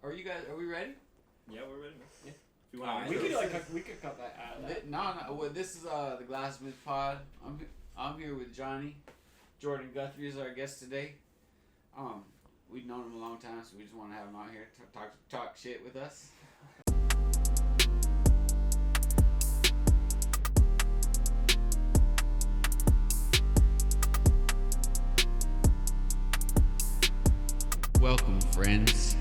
Are we ready? Yeah, we're ready. Yeah. If you want We could cut that out of that. No. Well, this is the Glassmith Pod. I'm here with Johnny. Jordan Guthrie is our guest today. We've known him a long time, so we just want to have him out here to talk shit with us. Welcome, friends.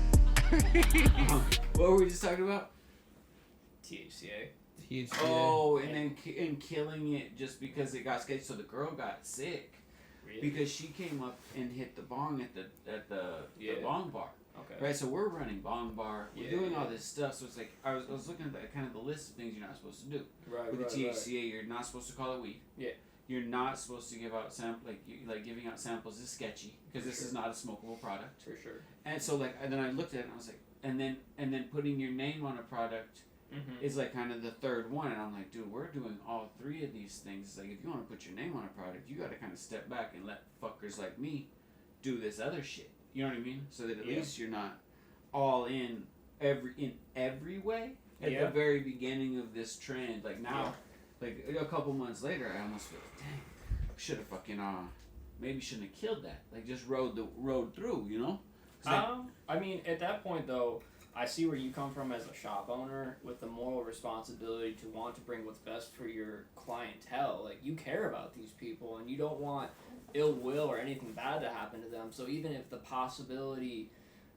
What were we just talking about? THCA. Oh, and killing it just because it got sketchy. So the girl got sick because she came up and hit the bong at the bong bar. Okay. Right. So we're running bong bar. We're doing all this stuff. So it's like I was looking at kind of the list of things you're not supposed to do. Right. With the THCA, you're not supposed to call it weed. Yeah. You're not supposed to give out giving out samples is sketchy because this is not a smokable product. For sure. And so and then I looked at it and I was like, and then putting your name on a product is like kind of the third one, and I'm like, dude, we're doing all three of these things. It's like if you want to put your name on a product, you got to kind of step back and let fuckers like me do this other shit. You know what I mean? So that at least you're not all in every way at the very beginning of this trend. Like now. Like a couple months later, I almost feel like, dang, should have fucking maybe shouldn't have killed that. Like just rode through, you know. I mean, at that point though, I see where you come from as a shop owner with the moral responsibility to want to bring what's best for your clientele. Like you care about these people and you don't want ill will or anything bad to happen to them. So even if the possibility,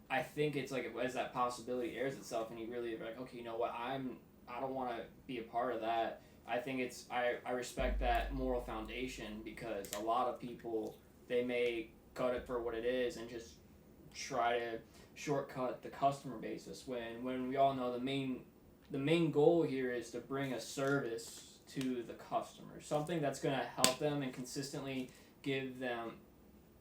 I think it's like as that possibility airs itself and you really are like, okay, you know what, I don't want to be a part of that. I think I respect that moral foundation because a lot of people, they may cut it for what it is and just try to shortcut the customer basis when we all know the main goal here is to bring a service to the customer, something that's going to help them and consistently give them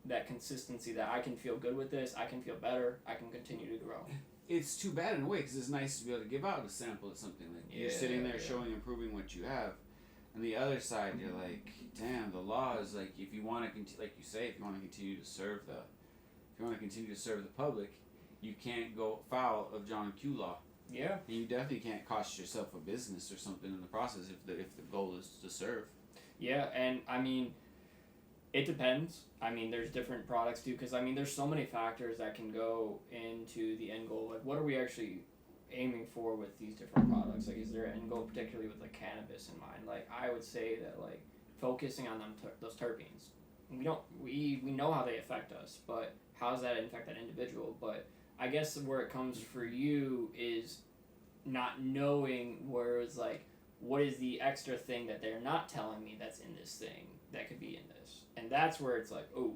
that consistency that I can feel good with this, I can feel better, I can continue to grow. It's too bad in a way because it's nice to be able to give out a sample of something. Like you're sitting there showing and proving what you have. On the other side, you're like, damn, the law is like if you want to like you say, if you want to continue to serve the public, you can't go foul of John Q law. Yeah. And you definitely can't cost yourself a business or something in the process if the goal is to serve. Yeah, and I mean, it depends. I mean, there's different products too, because I mean, there's so many factors that can go into the end goal. Like, what are we actually aiming for with these different products? Like, is there an end goal particularly with like cannabis in mind? Like, I would say that like focusing on those terpenes. We know how they affect us, but how does that affect that individual? But I guess where it comes for you is not knowing where it's like, what is the extra thing that they're not telling me that's in this thing that could be in this? And that's where it's like, oh,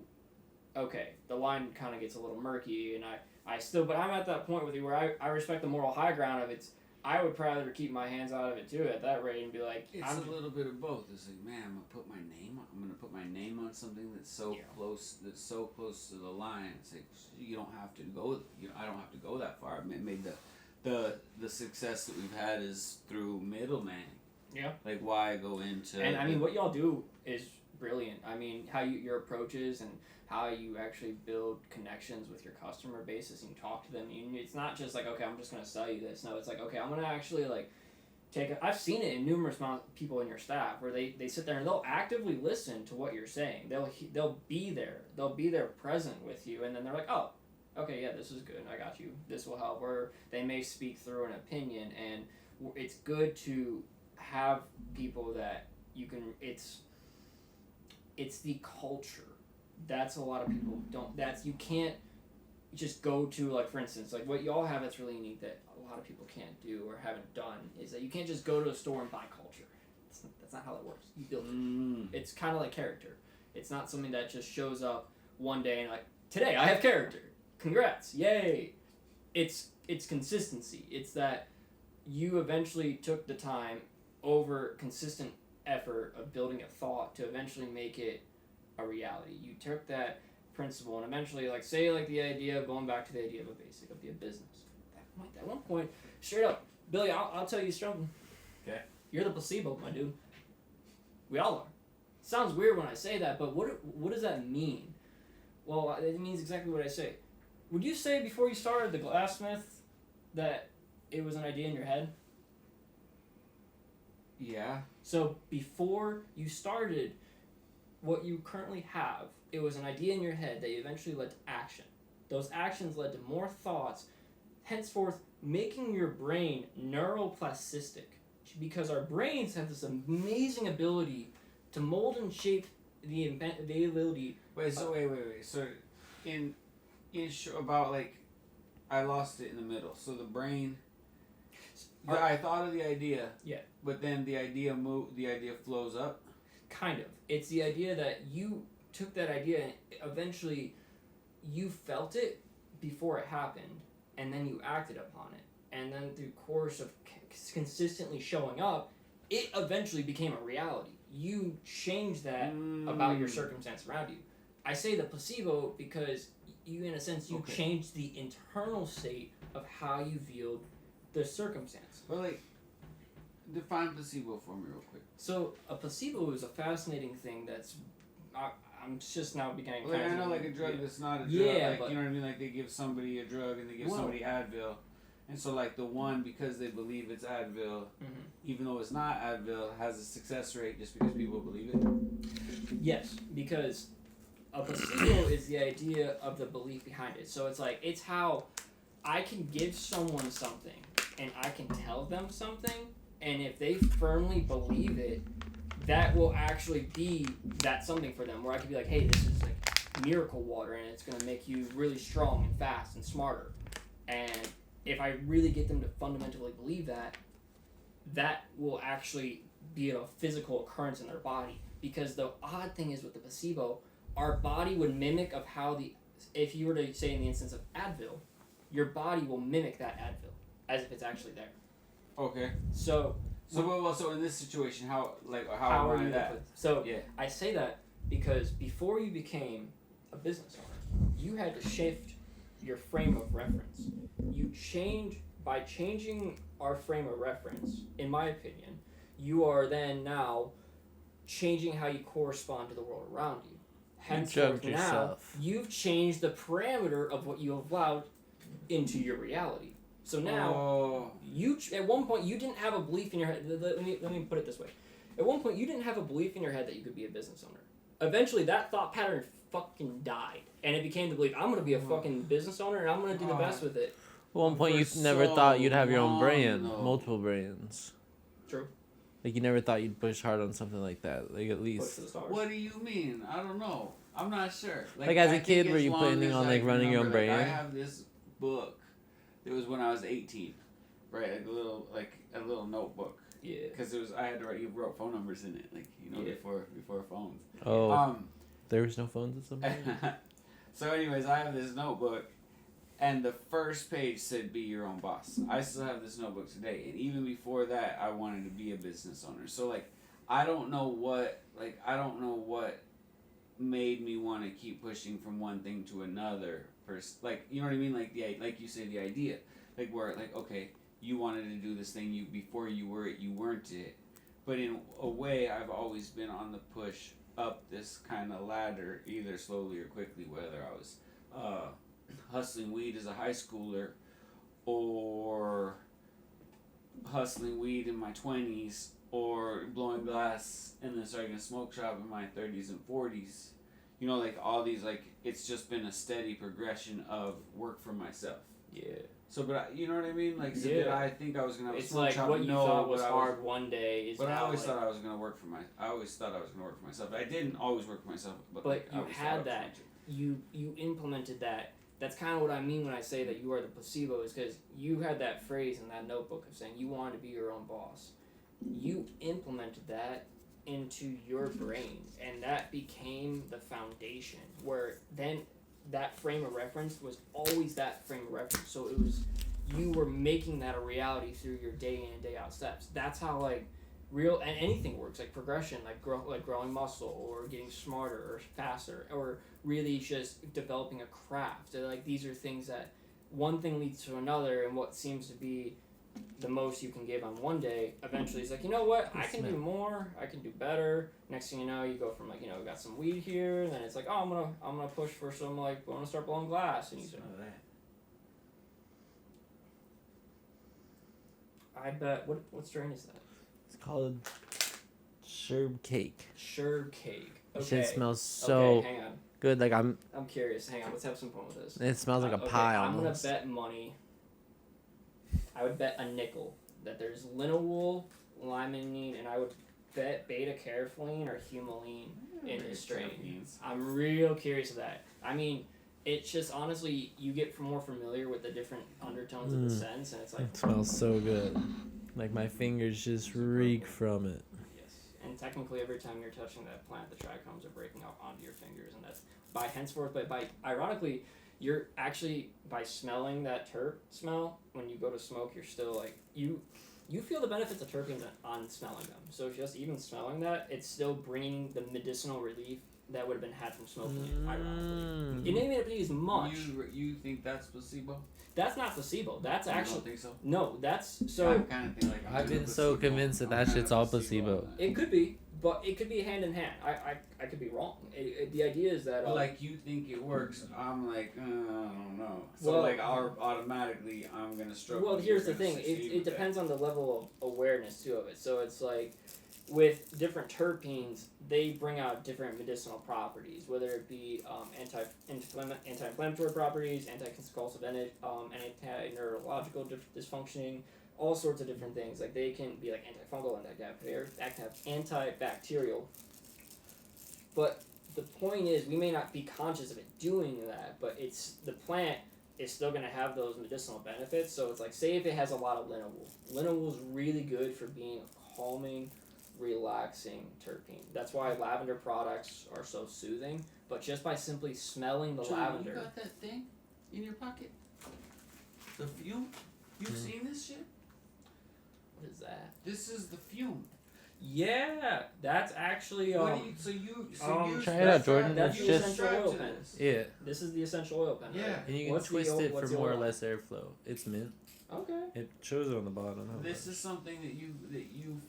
okay, the line kind of gets a little murky, and but I'm at that point with you where I respect the moral high ground of it. I would rather keep my hands out of it too at that rate and be like, it's a little bit of both. It's like, man, I'm gonna put my name on something that's so close to the line. It's like you don't have to go. I don't have to go that far. I made the success that we've had is through middleman. Yeah. Like why go into? And I mean, what y'all do is brilliant. I mean, how your approaches and how you actually build connections with your customer base as you talk to them. It's not just like, okay, I'm just going to sell you this. No, it's like, okay, I'm going to actually like I've seen it in numerous people in your staff where they sit there and they'll actively listen to what you're saying. They'll be there. They'll be there present with you. And then they're like, oh, okay, yeah, this is good. I got you. This will help. Or they may speak through an opinion. And it's good to have people that you can, it's the culture. That's a lot of people don't. You can't just go to, like, for instance, like what y'all have that's really unique that a lot of people can't do or haven't done is that you can't just go to a store and buy culture. That's not how that works. You build it. It's kind of like character. It's not something that just shows up one day and like, today I have character. Congrats, yay. It's consistency. It's that you eventually took the time over consistent effort of building a thought to eventually make it a reality. You took that principle and eventually, like, say, like, the idea of going back to the idea of a business. At one point, straight up, Billy, I'll tell you something. Okay. You're the placebo, my dude. We all are. It sounds weird when I say that, but what does that mean? Well, it means exactly what I say. Would you say before you started the Glassmith that it was an idea in your head? Yeah. So before you started what you currently have, it was an idea in your head that eventually led to action. Those actions led to more thoughts, henceforth making your brain neuroplastic. Because our brains have this amazing ability to mold and shape the ability. Wait. So in about like, I lost it in the middle. So the brain. I thought of the idea. Yeah. But then the idea flows up. Kind of. It's the idea that you took that idea and eventually you felt it before it happened, and then you acted upon it. And then through the course of consistently showing up, it eventually became a reality. You changed that about your circumstance around you. I say the placebo because you, in a sense, you changed the internal state of how you viewed the circumstance. Well, like, define placebo for me real quick. So a placebo is a fascinating thing that's... I'm just now beginning. Like, I know, like a drug that's not a drug. Yeah, like, but, you know what I mean? Like, they give somebody a drug and they give somebody Advil. And so, like, the one, because they believe it's Advil, even though it's not Advil, has a success rate just because people believe it? Yes, because a placebo is the idea of the belief behind it. So it's like, it's how I can give someone something and I can tell them something, and if they firmly believe it, that will actually be that something for them, where I could be like, hey, this is like miracle water and it's going to make you really strong and fast and smarter. And if I really get them to fundamentally believe that, that will actually be a physical occurrence in their body. Because the odd thing is with the placebo, our body would mimic of how if you were to say in the instance of Advil, your body will mimic that Advil as if it's actually there. Okay. So in this situation, how are am I you that? I say that because before you became a business owner, you had to shift your frame of reference. By changing our frame of reference, in my opinion, you are then now changing how you correspond to the world around you. Hence, now you've changed the parameter of what you allowed into your reality. So now, at one point, you didn't have a belief in your head. Let me put it this way. At one point, you didn't have a belief in your head that you could be a business owner. Eventually, that thought pattern fucking died. And it became the belief, I'm going to be a fucking business owner, and I'm going to do the best with it. At one point, you never thought you'd have your own brand, multiple brands. True. Like, you never thought you'd push hard on something like that, like, at least. What do you mean? I don't know. I'm not sure. Like as a kid, were you planning on, like, running your own brand? I have this book. It was when I was 18, right? Like a little notebook. Yeah. Because I had to write. You wrote phone numbers in it, like before phones. Oh. There was no phones at some point. So, anyways, I have this notebook, and the first page said, "Be your own boss." I still have this notebook today, and even before that, I wanted to be a business owner. So, like, I don't know what made me want to keep pushing from one thing to another. Like, you know what I mean? Like like you say, the idea, like where, like, okay, you wanted to do this thing, before you were it, you weren't it, but in a way, I've always been on the push up this kind of ladder, either slowly or quickly, whether I was hustling weed as a high schooler, or hustling weed in my 20s, or blowing glass and then starting a smoke shop in my 30s and 40s. You know, like, all these, like, it's just been a steady progression of work for myself. Yeah. So, but you know what I mean? Like, so did I think I was gonna have a smoke shop? It's like what you thought was hard one day is. But I always thought I was gonna work for myself. I didn't always work for myself, but like, you had that. You implemented that. That's kind of what I mean when I say that you are the placebo, is because you had that phrase in that notebook of saying you wanted to be your own boss. You implemented that into your brain, and that became the foundation, where then that frame of reference was always that frame of reference. So it was, you were making that a reality through your day in and day out steps. That's how, like, real, and anything works, like progression, like growing muscle, or getting smarter or faster, or really just developing a craft. Like, these are things that one thing leads to another, and what seems to be the most you can give on one day, eventually it's like, you know what, I can do more, I can do better. Next thing you know, you go from, like, you know, got some weed here, and then it's like, oh, I'm gonna push for some, like, I want to start blowing glass, and you say, I bet. What strain is that? It's called Sherb Cake. Sherb Cake. It Okay. shit smells so hang on. good. Like I'm curious. Hang on. Let's have some fun with this. it smells like a pie almost. I'm gonna bet money. I would bet a nickel that there's linalool, limonene, and I would bet beta carotene or humulene in this strain. I'm real curious of that. I mean, it's just honestly, you get more familiar with the different undertones of the scents, and it's like it smells so good. Like my fingers just reek from it. yes. And technically, every time you're touching that plant, the trichomes are breaking out onto your fingers, and that's by henceforth. But by ironically, you're actually by smelling that terp smell when you go to smoke, you're still like you feel the benefits of terpenes on smelling them. So just even smelling that, it's still bringing the medicinal relief that would have been had from smoking it, ironically. You didn't even have to use much. You think that's placebo? That's not placebo. That's actually... You don't think so? No, that's... So... I kind of think like... I've been so convinced that shit's all placebo. It could be, but it could be hand in hand. I could be wrong. The idea is that... But like, you think it works. I'm like, I don't know. So like, automatically, I'm going to struggle. Well, here's the thing. It depends on the level of awareness, too, of it. So it's like... With different terpenes, they bring out different medicinal properties, whether it be anti-inflammatory properties, anti-convulsive, anti-neurological dysfunctioning, all sorts of different things. Like they can be like antifungal, antibacterial. But the point is, we may not be conscious of it doing that, but the plant is still going to have those medicinal benefits. So it's like, say if it has a lot of linalool. Linalool is really good for being a calming, relaxing terpene. That's why lavender products are so soothing. But just by simply smelling the lavender. You got that thing in your pocket? The fume? You've seen this shit? What is that? This is the fume. Yeah, that's actually try it out, Jordan. That's It's the just essential oil pen. yeah. This is the essential oil pen. Yeah, right? And you can twist it for more or less airflow. It's mint. Okay. It shows it on the bottom. This is something that you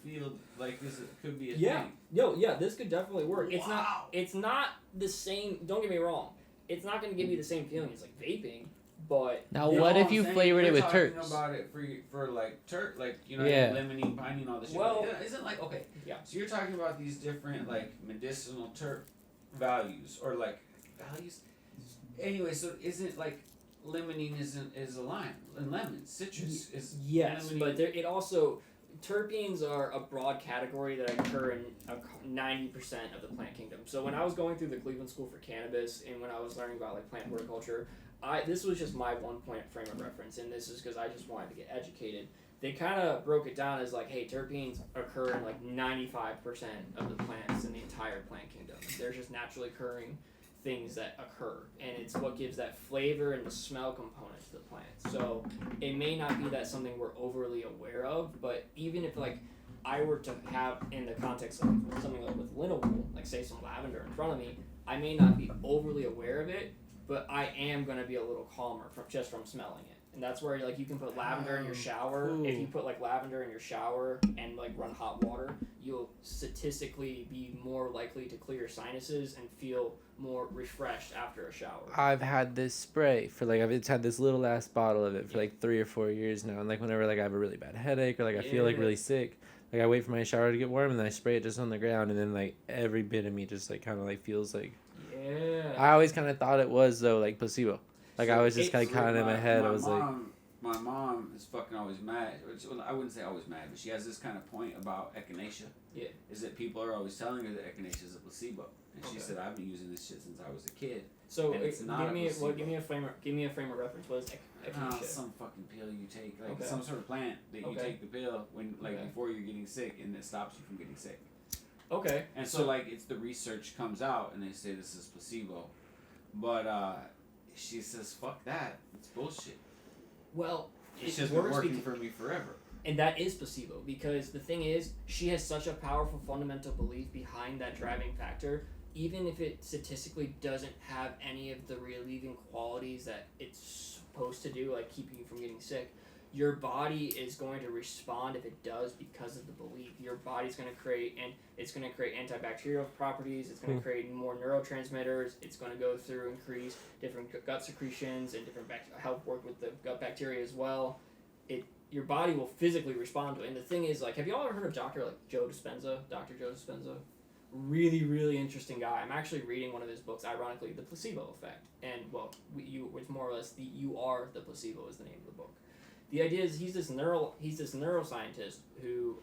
feel like this could be a yeah. thing. Yeah, this could definitely work. Wow. It's not the same. Don't get me wrong. It's not going to give you the same feeling as like vaping, but now what if you flavored it with terps? Talking about it for like like limonene, pinene, all this shit. Well, isn't like okay. Yeah. So you're talking about these different like medicinal terp values or like values. Anyway, so isn't like limonene is a lime and lemon citrus is yes, limonene. but it also terpenes are a broad category that occur in 90% of the plant kingdom. So when I was going through the Cleveland School for Cannabis and when I was learning about like plant horticulture, this was just my one point frame of reference, and this is because I just wanted to get educated. They kind of broke it down as like, hey, terpenes occur in like 95% of the plants in the entire plant kingdom. They're just naturally occurring things that occur, and it's what gives that flavor and the smell component to the plant. So it may not be that something we're overly aware of, but even if like I were to have in the context of something like with linalool, like say some lavender in front of me, I may not be overly aware of it, but I am going to be a little calmer from smelling it. And that's where like you can put lavender in your shower. Ooh. If you put like lavender in your shower and like run hot water, you'll statistically be more likely to clear your sinuses and feel more refreshed after a shower. I've had this spray for like I've had this little ass bottle of it for like 3 or 4 years now, and like whenever like I have a really bad headache or like I feel like really sick, like I wait for my shower to get warm and then I spray it just on the ground, and then like every bit of me just like kind of like feels like. Yeah. I always kind of thought it was though like placebo. Like I was just kind of in my head. I was like. My mom is fucking always mad. I wouldn't say always mad, but she has this kind of point about echinacea. Yeah. Is that people are always telling her that echinacea is a placebo, and she said I've been using this shit since I was a kid. So it's not give me a frame of reference. What is echinacea? Some fucking pill you take, like some sort of plant that you take the pill when before you're getting sick, and it stops you from getting sick. Okay. And so like it's the research comes out and they say this is placebo, but she says fuck that, it's bullshit. Well, it's just been working for me forever. And that is placebo, because the thing is, she has such a powerful fundamental belief behind that driving factor, even if it statistically doesn't have any of the relieving qualities that it's supposed to do, like keeping you from getting sick. Your body is going to respond if it does because of the belief. Your body's going to create, and it's going to create antibacterial properties. It's going to create more neurotransmitters. It's going to go through increase different gut secretions and different help work with the gut bacteria as well. your body will physically respond to it. And the thing is, like, have you all ever heard of Dr. Joe Dispenza? Dr. Joe Dispenza? Really, really interesting guy. I'm actually reading one of his books, ironically, The Placebo Effect. And, well, it's more or less You Are the Placebo is the name of the book. The idea is he's this neuroscientist who,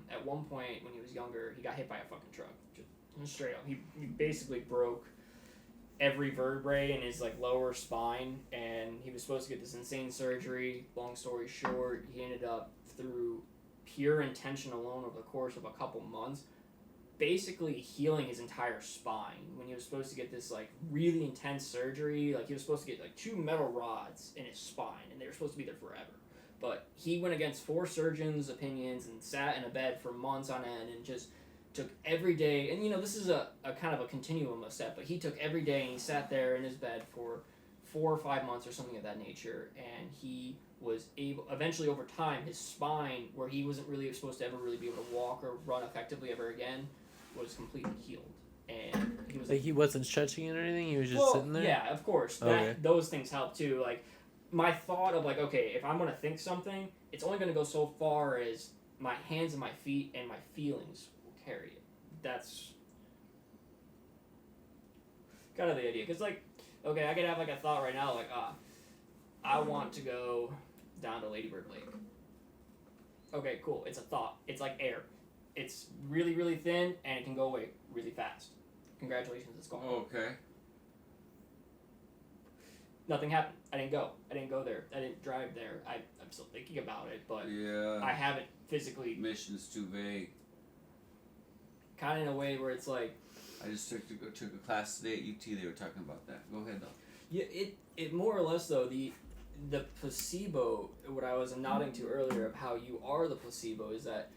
at one point when he was younger, he got hit by a fucking truck. Just straight up. He basically broke every vertebrae in his, like, lower spine, and he was supposed to get this insane surgery. Long story short, he ended up, through pure intention alone over the course of a couple months, basically healing his entire spine. When he was supposed to get this, like, really intense surgery, like, he was supposed to get, like, 2 metal rods in his spine, and they were supposed to be there forever. But he went against 4 surgeons' opinions and sat in a bed for months on end and just took every day, and this is a kind of a continuum of step, but he took every day and he sat there in his bed for 4 or 5 months or something of that nature, and he was able, eventually over time, his spine, where he wasn't really supposed to ever really be able to walk or run effectively ever again, was completely healed. And he was he wasn't stretching it or anything, he was just sitting there? Yeah, of course. Those things help too. Like, my thought of, like, okay, if I'm going to think something, it's only going to go so far as my hands and my feet and my feelings will carry it. That's kind of the idea. Because, like, okay, I could have, like, a thought right now, like, I want to go down to Ladybird Lake. Okay, cool. It's a thought. It's like air. It's really, really thin, and it can go away really fast. Congratulations, it's gone. Okay. Nothing happened. I didn't go there. I didn't drive there. I'm still thinking about it, but yeah, I haven't physically. Mission's too vague. Kind of in a way where it's like. I just took a class today at UT. They were talking about that. Go ahead though. Yeah, it more or less though the placebo. What I was nodding to earlier of how you are the placebo is that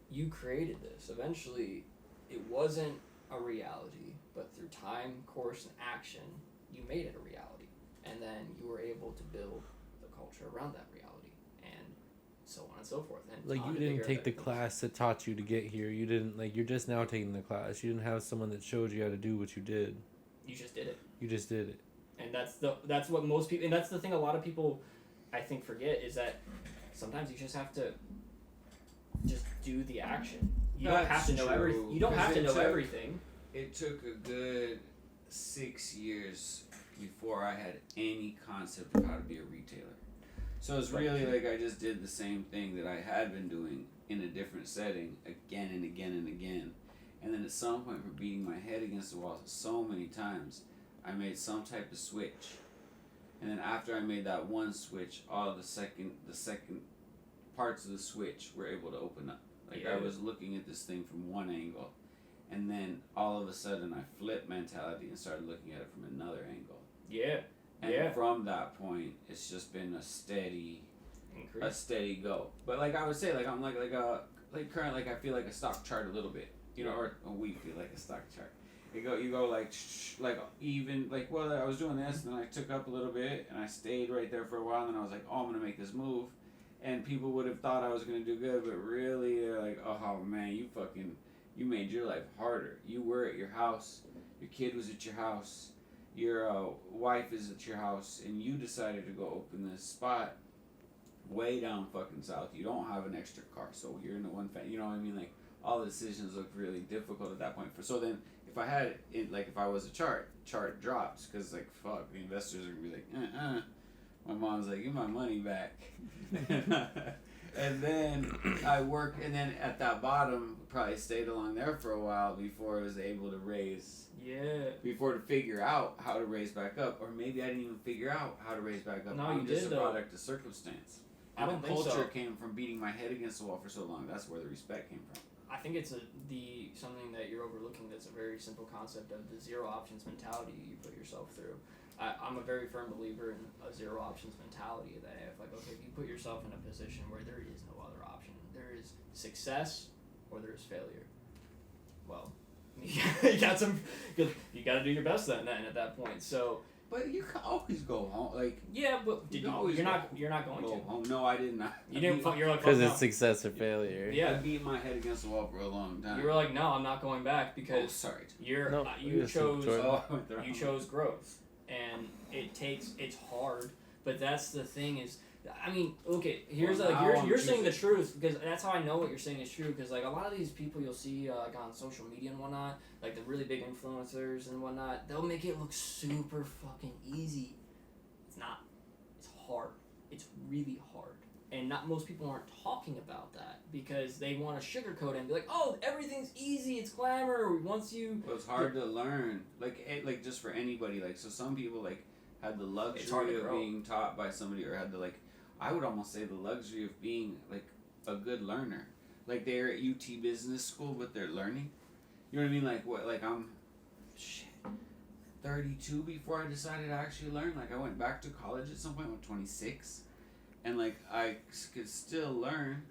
you created this. Eventually, it wasn't a reality, but through time, course, and action, you made it a reality. And then you were able to build the culture around that reality, and so on and so forth. And like, you didn't take the class that taught you to get here. You didn't, like, you're just now taking the class. You didn't have someone that showed you how to do what you did. You just did it. You just did it. And that's what most people, and that's the thing a lot of people, I think, forget, is that sometimes you just have to just do the action. You don't have to know everything. You don't have to know everything. It took a good 6 years before I had any concept of how to be a retailer. So it's really like I just did the same thing that I had been doing in a different setting again and again and again. And then at some point, for beating my head against the wall so many times, I made some type of switch. And then after I made that one switch, all of the second parts of the switch were able to open up. Like, I was looking at this thing from one angle, and then all of a sudden I flipped mentality and started looking at it from another angle. Yeah. And from that point, it's just been a steady go. But like I would say, like I'm like current, like I feel like a stock chart a little bit, or we feel like a stock chart. You go like even like, well, I was doing this, and then I took up a little bit, and I stayed right there for a while, and then I was like, oh, I'm gonna make this move, and people would have thought I was gonna do good, but really they're like, oh man, you made your life harder. You were at your house, your kid was at your house, your wife is at your house, and you decided to go open this spot way down fucking south. You don't have an extra car, so you're in the one family. You know what I mean? Like, all the decisions look really difficult at that point. So then, if I had it, like if I was a chart drops, because like fuck, the investors are gonna be like, My mom's like, give my money back. And then I worked, and then at that bottom, probably stayed along there for a while before I was able to raise. Yeah. Before to figure out how to raise back up, or maybe I didn't even figure out how to raise back up. No, I'm you just did, a though. product of circumstance. I don't think culture so. came from beating my head against the wall for so long. That's where the respect came from. I think it's something that you're overlooking. That's a very simple concept of the zero options mentality you put yourself through. I'm a very firm believer in a zero options mentality. That if if you put yourself in a position where there is no other option, there is success or there is failure. Well, you got to do your best then at that point. So. But you can always go home, like. Yeah, but you're not going to. Home. No, I did not. You didn't. You're like, because it's success or failure. Yeah. I beat my head against the wall for a long time. You were like, no, I'm not going back because. Oh, sorry. You chose growth, and it's hard. But that's the thing is, I mean, okay, here's Well, like now you're I'm saying the choosing. truth because that's how I know what you're saying is true. Because like a lot of these people you'll see like on social media and whatnot, like the really big influencers and whatnot, they'll make it look super fucking easy. It's not. It's hard. It's really hard. And not most people aren't talking about that because they want to sugarcoat it and be like, "Oh, everything's easy. It's glamour." Once you, Well, it's hard to learn. Like just for anybody. Like so, some people like had the hard luxury to of grow. being taught by somebody, or had the like. I would almost say the luxury of being like a good learner. Like they're at UT Business School, but they're learning. You know what I mean? Like what? Like I'm, shit, 32 before I decided to actually learn. Like I went back to college at some point when 26, and like I could still learn,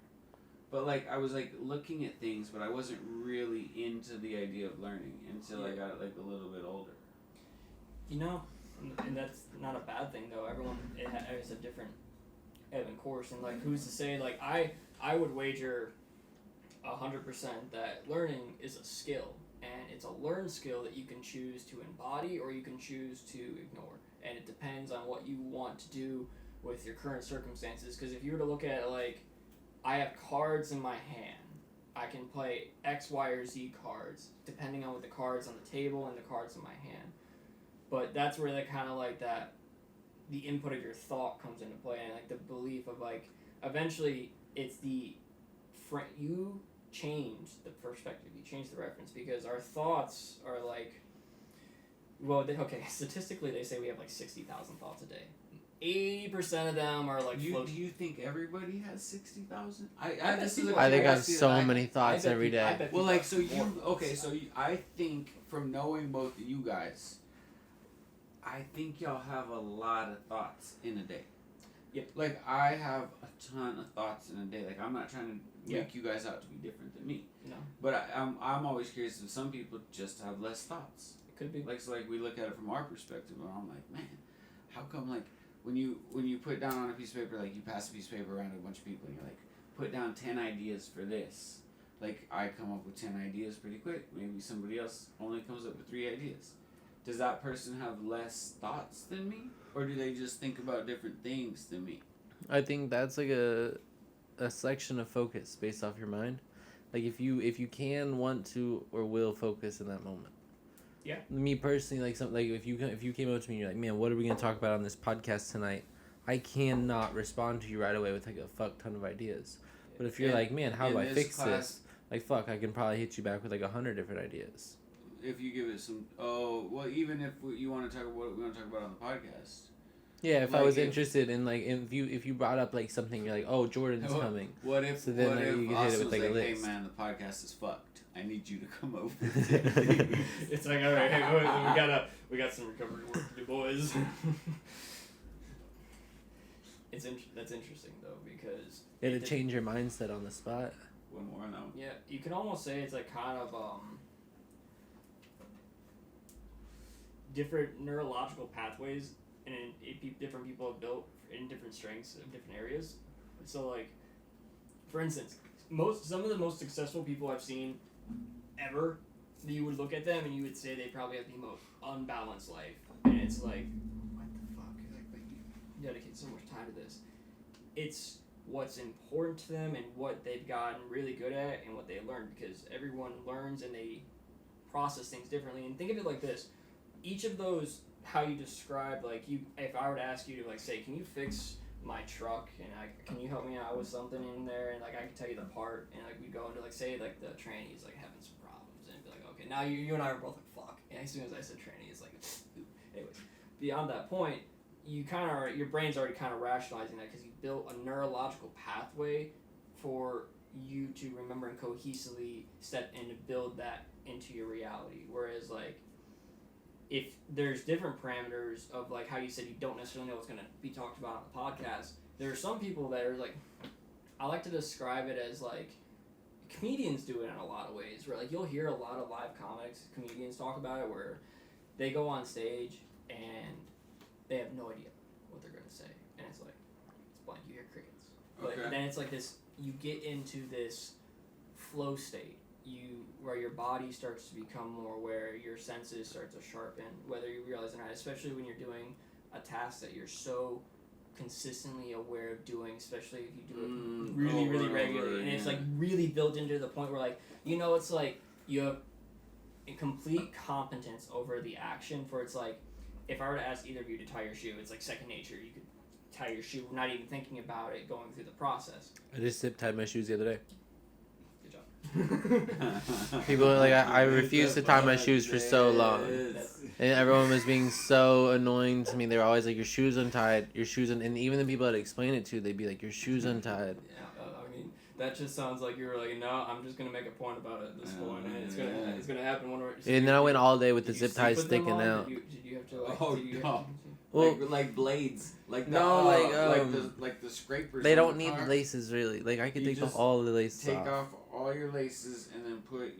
but like I was like looking at things, but I wasn't really into the idea of learning until I got like a little bit older. you know, and that's not a bad thing though. Everyone has a different ebb and course, and like who's to say? Like I would wager 100% that learning is a skill, and it's a learned skill that you can choose to embody or you can choose to ignore, and it depends on what you want to do with your current circumstances. Because if you were to look at it like, I have cards in my hand, I can play X, Y, or Z cards depending on what the cards on the table and the cards in my hand. But that's where they kind of like that, the input of your thought comes into play, and like the belief of like, eventually it's the you change the perspective, you change the reference, because our thoughts are like, well, okay, statistically they say we have like 60,000 thoughts a day. 80% of them are like Do you think everybody has 60,000? I think I have so many thoughts every day. Well, like so I think from knowing both of you guys, I think y'all have a lot of thoughts in a day. Yep. Like I have a ton of thoughts in a day. Like I'm not trying to make you guys out to be different than me. No. But I'm always curious if some people just have less thoughts. It could be. Like so like we look at it from our perspective, and I'm like, man, how come like when you put down on a piece of paper, like you pass a piece of paper around to a bunch of people and you're like, put down 10 ideas for this. Like I come up with 10 ideas pretty quick. Maybe somebody else only comes up with 3 ideas. Does that person have less thoughts than me? Or do they just think about different things than me? I think that's like a selection of focus based off your mind. Like if you can, want to, or will focus in that moment. Yeah. Me personally, like something like if you came up to me and you're like, man, what are we gonna talk about on this podcast tonight? I cannot respond to you right away with like a fuck ton of ideas. But if you're like, man, how do I fix this? Like fuck, I can probably hit you back with like 100 different ideas. If you give it some, even if you want to talk about what we want to talk about on the podcast. Yeah, if I was interested in like if you brought up like something, you're like, oh, Jordan's coming. What if so then what like, if you can hit Austin it with like was a like, list. hey man, the podcast is fucked. I need you to come over. It's like, all right, hey, we got some recovery work to do, boys. That's interesting though, because It'd change your mindset on the spot. One more on that one. Yeah, you can almost say it's like kind of different neurological pathways, and different people have built in different strengths of different areas. So like, for instance, some of the most successful people I've seen ever, you would look at them and you would say they probably have the most unbalanced life, and it's like, what the fuck? Like you dedicate so much time to this. It's what's important to them and what they've gotten really good at and what they learned, because everyone learns and they process things differently. And think of it like this: each of those, how you describe, like if I were to ask you to like say, can you fix my truck, and can you help me out with something in there, and like I can tell you the part, and like we go into like say like the tranny's like having some problems, and be like, okay, now you and I are both like fuck, and as soon as I said tranny, it's like anyways, beyond that point, you kind of are, your brain's already kind of rationalizing that because you built a neurological pathway for you to remember and cohesively step in to build that into your reality. Whereas like, if there's different parameters of like how you said you don't necessarily know what's going to be talked about on the podcast, there are some people that are like, I like to describe it as like, comedians do it in a lot of ways, where like you'll hear a lot of live comics, comedians talk about it, where they go on stage and they have no idea what they're going to say, and it's like, it's blank, you hear crickets. But then it's like this, you get into this flow state, where your body starts to become more aware, your senses start to sharpen, whether you realize it or not, especially when you're doing a task that you're so consistently aware of doing, especially if you do it really regularly, and it's like really built into the point where like it's like you have a complete competence over the action. For it's like if I were to ask either of you to tie your shoe, it's like second nature. You could tie your shoe, not even thinking about it, going through the process. I just zip tied my shoes the other day. Good job. People are like, I refused to tie my shoes for so long. And everyone was being so annoying to me. They were always like, your shoes untied, and even the people that explain it to, they'd be like, your shoes untied. Yeah, I mean, that just sounds like you were like, no, I'm just gonna make a point about it at this point, and it's gonna happen one way. And then I went all day with the zip ties sticking out. Did you have to like? Well, like blades, like the, no, like the scrapers. They don't need laces really. Like I could take all the laces off. Take off all your laces and then put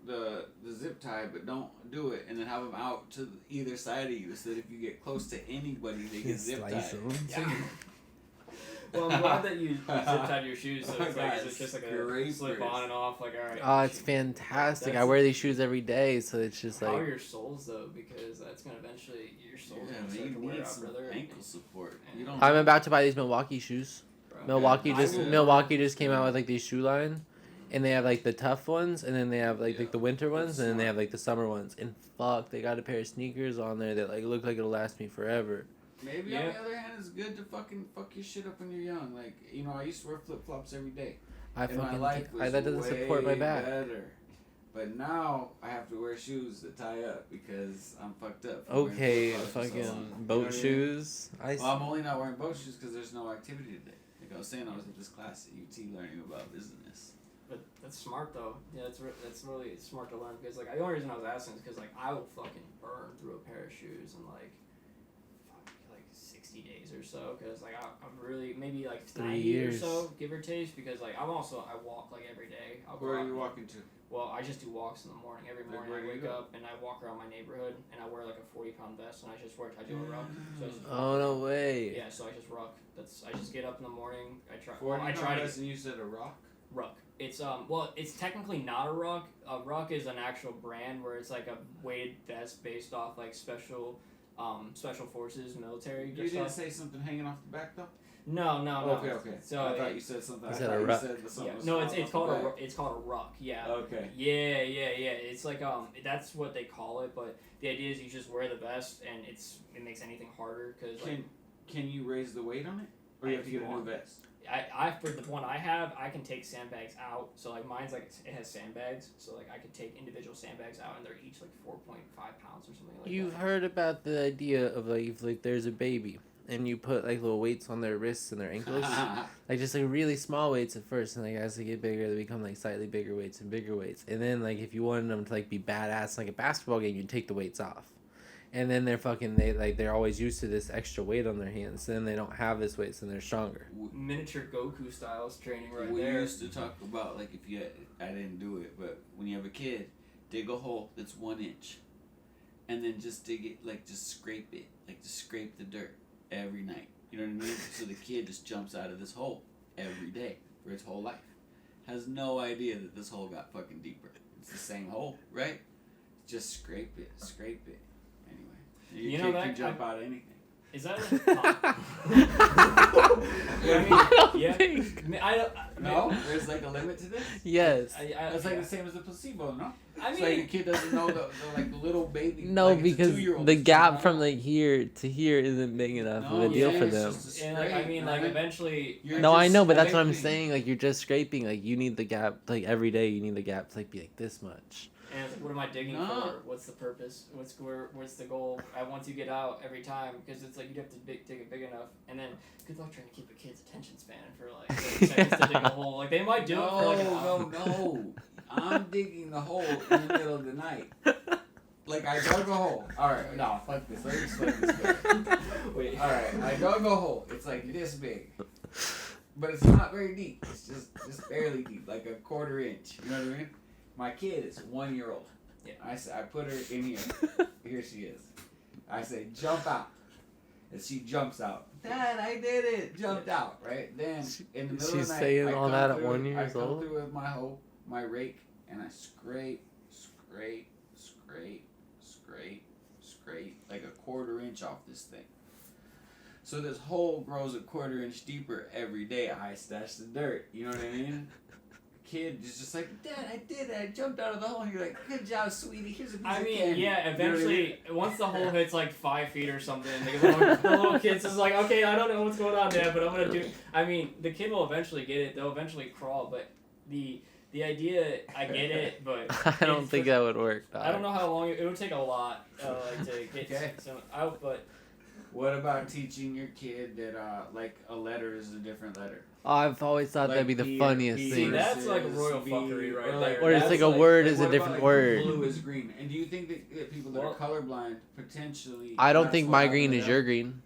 the zip tie, but don't do it, and then have them out to either side of you, so that if you get close to anybody, they get zip tied. Yeah. Well, I'm glad that you zip tied your shoes, so it's like it's just like a slip on and off. Like, all right. Oh, it's fantastic. I wear these shoes every day, so it's just like. How are your soles though? Because that's gonna eventually your soles gonna start to wear out, brother. Ankle support. You don't. I'm about to buy these Milwaukee shoes. Bro. Milwaukee just came out with like these shoe line, and they have like the tough ones, and then they have like the winter ones, and then they have like the summer ones. And fuck, they got a pair of sneakers on there that like look like it'll last me forever. Maybe on the other hand, it's good to fucking fuck your shit up when you're young. Like, I used to wear flip flops every day. That doesn't support my back. Better. But now I have to wear shoes that tie up because I'm fucked up. Okay, fucking boat shoes. Well, I'm only not wearing boat shoes because there's no activity today. Like I was saying, I was at this class at UT learning about business. But that's smart though. Yeah, that's really smart to learn because like the only reason I was asking is because like I will fucking burn through a pair of shoes in like 60 days or so, because like I'm really maybe like 3 years or so, give or take, because like I walk like every day. Where are you walking to? Well, I just do walks in the morning. Every morning I wake up and I walk around my neighborhood and I wear like a 40-pound vest and I do a ruck. So no way. Yeah, so I just ruck. I just get up in the morning. I try to. And you said a ruck. Ruck. It's it's technically not a ruck. A ruck is an actual brand where it's like a weighted vest based off like special forces, military. You didn't say something hanging off the back though? No. Okay. So I thought you said something. Is that a ruck? No, it's called a ruck. Yeah. Okay. Yeah. It's like that's what they call it, but the idea is you just wear the vest and it makes anything harder because can you raise the weight on it, or you have to get a new vest? I for the one I have, I can take sandbags out. So like mine's like it has sandbags, so like I could take individual sandbags out, and they're each like 4.5 pounds or something like that. You've heard about the idea of like if like there's a baby and you put like little weights on their wrists and their ankles, like just like really small weights at first, and like as they get bigger, they become like slightly bigger weights and bigger weights, and then like if you wanted them to like be badass like a basketball game, you take the weights off. And then they're always used to this extra weight on their hands. Then they don't have this weight, so they're stronger. Miniature Goku styles training there. We used to talk about like I didn't do it, but when you have a kid, dig a hole that's 1 inch, and then just dig it just scrape it, just scrape the dirt every night. You know what I mean? So the kid just jumps out of this hole every day for its whole life. Has no idea that this hole got fucking deeper. It's the same hole, right? Just scrape it. Anyway, your kid can jump out of anything. Is that No, there's like a limit to this. Yes. It's like the same as the placebo, no? It's like a kid doesn't know the little baby. No, like because the gap from like here to here isn't big enough of a deal for them. And eventually. No, I know, but that's what I'm saying. Like you're just scraping. Like you need the gap. Like every day, you need the gap to be like this much. And what am I digging for? What's the purpose? What's the goal? Once you get out every time, because it's like you'd have to dig it big enough, and then good luck trying to keep a kid's attention span for like 30 seconds to dig a hole. Like they might do it for like an hour. No. I'm digging the hole in the middle of the night. Like I dug a hole. All right, no, fuck this. Let me explain this better. Wait. All right, I dug a hole. It's like this big, but it's not very deep. It's just barely deep, like a 1/4 inch. You know what I mean? My kid is 1 year old. Yeah. I put her in here. Here she is. I say, jump out. And she jumps out. Dad, I did it. Jumped out, right? Then, in the middle of the night, she's saying all that at 1 year old? I come through with my rake, and I scrape, like a 1/4 inch off this thing. So this hole grows a 1/4 inch deeper every day. I stash the dirt. You know what I mean? Kid is just like, Dad, I did it. I jumped out of the hole. And you're like, good job, sweetie. Here's a piece of candy. Yeah, eventually, you know what once the hole hits like 5 feet or something, the little kid's just like, okay, I don't know what's going on, Dad, but I'm gonna do. I mean, the kid will eventually get it. They'll eventually crawl, but the idea, I get it, but I don't think that would work. I don't know how long it would take a lot, to get some out, but. What about teaching your kid that like a letter is a different letter? Oh, I've always thought Like that'd be the P- funniest P- thing. See, that's like royal fuckery right there. Or it's That's like a word is a what different about, word. Blue is green. And do you think that people that are colorblind potentially? I don't that's think what my happened green to is them? your green.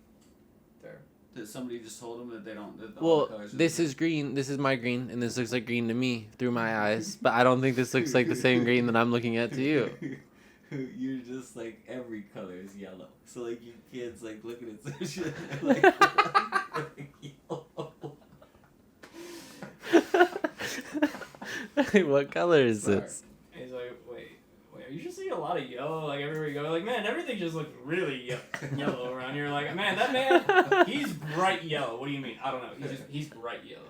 That somebody just told them that they don't. That all the Well, colors are this different? is green. This is my green, and this looks like green to me through my eyes. But I don't think this looks like the same green that I'm looking at to you. You're just like every color is yellow. So like you kids like looking at some shit and they're like yellow. What color is this? He's like, wait, you should see a lot of yellow, like, everywhere you go. Like, man, everything just looks really yellow around here. Like, man, that man, he's bright yellow. What do you mean? I don't know. He's bright yellow.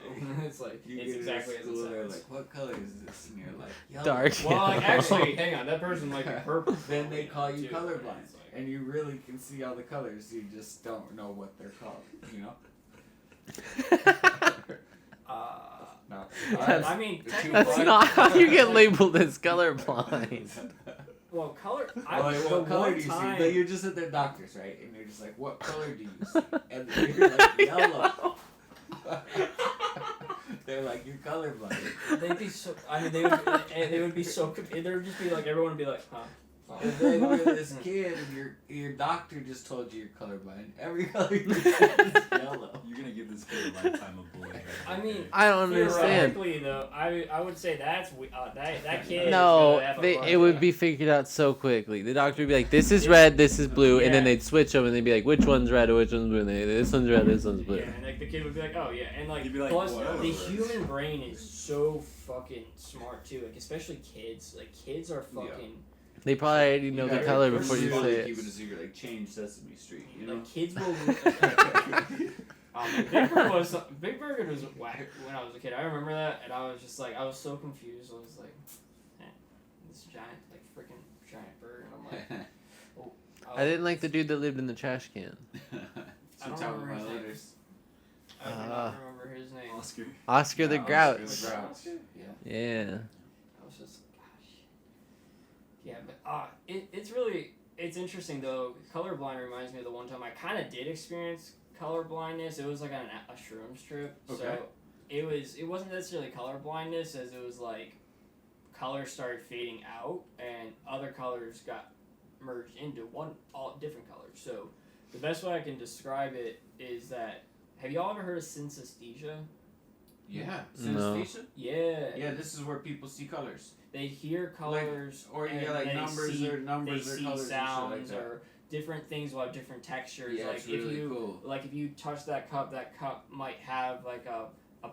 It's like, You it's get exactly to as it school, they're sounds. like, what color is this? And you're like, yellow. Dark Well, like, yellow. actually, hang on, that person might be purple. Then they call you too. colorblind. It's like- And you really can see all the colors. You just don't know what they're called. You know? No. That's- I mean, They're too That's bright. not how you get labeled as colorblind. well, color. What color do you time, see? Like, you're just at their doctors, right? And they're just like, what color do you see? And you're like, yellow. They're like, you're colorblind. They'd be so. I mean, they would be so. There would just be like everyone would be like, huh. And then you're this kid, and your doctor just told you you're colorblind. Every color you see is yellow. You're gonna give this kid a lifetime of bullying. I mean, I don't understand. theoretically, though, I would say that's that kid. No, is gonna have a it would be figured out so quickly. The doctor would be like, "This is red, this is blue," and then Yeah. they'd switch them, and they'd be like, "Which one's red or which one's blue?" And this one's red, this one's blue. Yeah, and like the kid would be like, oh yeah, and like He'd be like, plus whatever. the human brain is so fucking smart too. Like especially kids. Like kids are fucking. They probably already know the gotta color really before you want to say keep it a it. secret, like change Sesame Street, you know? Like kids will. Big Burger was whack when I was a kid. I remember that, and I was just like, I was so confused. I was like, this giant, like freaking giant bird, and I'm like, oh. I didn't like the dude that lived in the trash can. I don't top of remember my his name. letters. I do not remember his name. Oscar. Oscar the Yeah, Grouch. Oscar the Grouch. Yeah. Yeah. I was just, gosh. Yeah, but it's interesting though. Colorblind reminds me of the one time I kind of did experience color blindness. It was like on a shrooms trip. Okay. So it wasn't necessarily color blindness as it was like colors started fading out and other colors got merged into all different colors. So the best way I can describe it is that, have y'all ever heard of synesthesia? Yeah. No. Synesthesia? Yeah. Yeah, this is where people see colors. They hear colors, Or and yeah, like they numbers see, or numbers they or see colors sounds and shit like that. or different things will have different textures. Yeah, like it's really if you cool. like if you touch that cup might have like a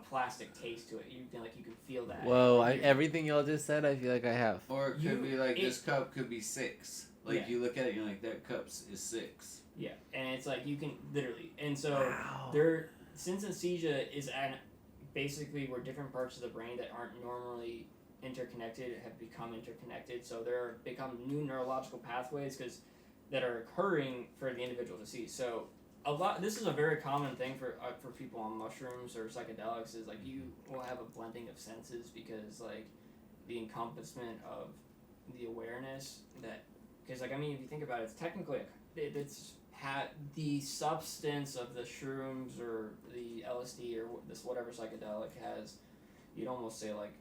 plastic taste to it. You can feel that. Whoa, Like, everything y'all just said, I feel like I have. Or it could be like this cup could be 6. Like Yeah. you look at it and you're like, that cup is 6. yeah, and it's like you can literally, and so Wow. synesthesia is basically where different parts of the brain that aren't normally interconnected have become interconnected. So there are become new neurological pathways that are occurring for the individual to see. So this is a very common thing for people on mushrooms or psychedelics is like you will have a blending of senses because like the encompassment of the awareness that, because like I mean if you think about it, it's technically it's the substance of the shrooms or the LSD or this whatever psychedelic has, you'd almost say like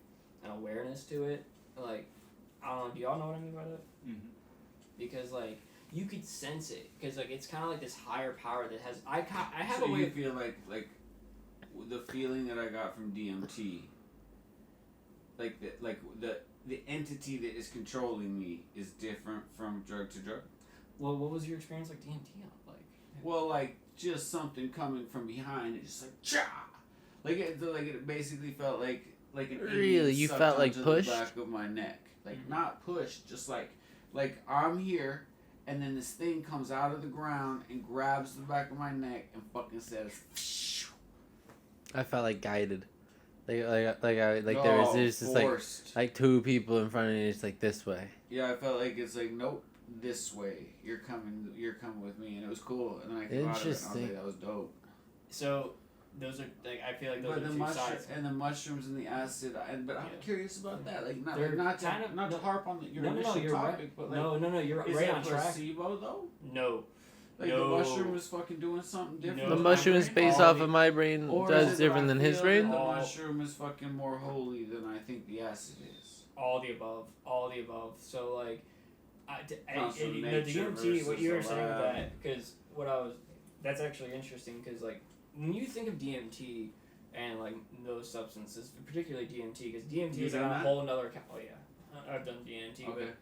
an awareness to it. Like I don't know, do y'all know what I mean by that? Mm-hmm. Because like you could sense it because like it's kind of like this higher power that has I have So a way you of, feel like the feeling that I got from DMT, like the entity that is controlling me is different from drug to drug. well, what was your experience like DMT like? Well, like just something coming from behind, it's just like cha, like it basically felt like an Really? alien You sucked felt like onto pushed? the back of my neck, like not pushed, just like I'm here, and then this thing comes out of the ground and grabs the back of my neck and fucking says. I felt like guided. There was just forced. like two people in front of me, just like this way. Yeah, I felt like it's like, nope, this way. You're coming with me, and it was cool. And then I came out of it, and I was like, that was dope. So those are like, I feel like those but are two sides. And the mushrooms and the acid, but I'm curious about that. Like not to harp on your initial topic, right. but like no, you're is right it on track. placebo though? No. Like the mushroom was fucking doing something different. The mushroom is based off of my brain, does different than his brain. The mushroom is fucking more holy than I think the acid is. All the above. So like, the nature DMT. What you were versus saying with lab. that, because that's actually interesting. Because like when you think of DMT and like those substances, particularly DMT, because DMT is on a whole another. Oh yeah, I've done DMT. Okay. But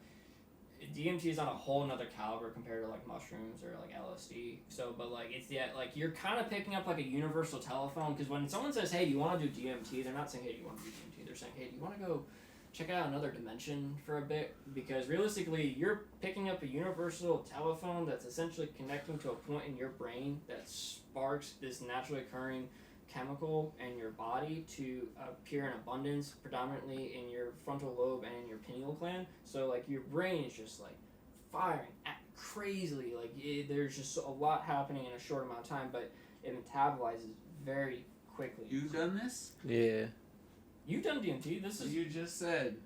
DMT is on a whole nother caliber compared to like mushrooms or like LSD. So, but like it's like you're kind of picking up like a universal telephone, because when someone says, "Hey, do you want to do DMT?" they're not saying, "Hey, do you want to do DMT?" They're saying, "Hey, do you want to go check out another dimension for a bit?" Because realistically, you're picking up a universal telephone that's essentially connecting to a point in your brain that sparks this naturally occurring chemical in your body to appear in abundance, predominantly in your frontal lobe and in your pineal gland. So like your brain is just like firing crazily. Like there's just a lot happening in a short amount of time, but it metabolizes very quickly. You've done this? Yeah. You've done DMT. This is you just said.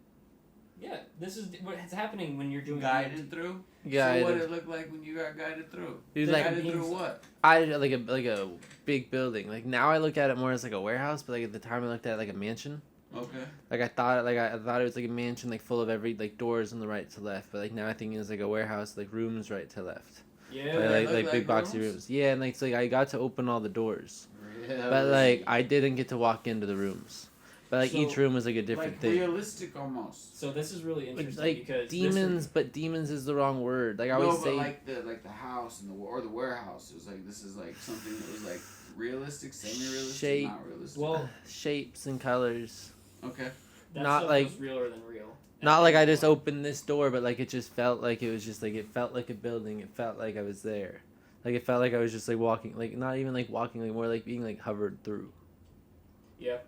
Yeah, this is what's happening when you're doing guided DMT. through. Guided. So what did it look like when you got guided through? He was like, guided through what? I like a big building. Like now I look at it more as like a warehouse, but like at the time I looked at it like a mansion. Okay. Like I thought it was like a mansion, like full of every like doors on the right to left. But like now I think it's like a warehouse, like rooms right to left. Yeah. Like big boxy rooms. Yeah, and like it's like I got to open all the doors, Really? but like I didn't get to walk into the rooms. But like each room was like a different thing. Realistic almost. So this is really interesting like because demons, but demons is the wrong word. Like I always say, like the house and the warehouse. It was like this is like something that was like realistic, semi-realistic, not realistic. Well, shapes and colors. Okay. That not stuff like was realer than real. Not like I just opened this door, but like it just felt like it was just like it felt like a building. It felt like I was there. Like it felt like I was just like walking, like not even like walking, like more like being like hovered through. Yeah.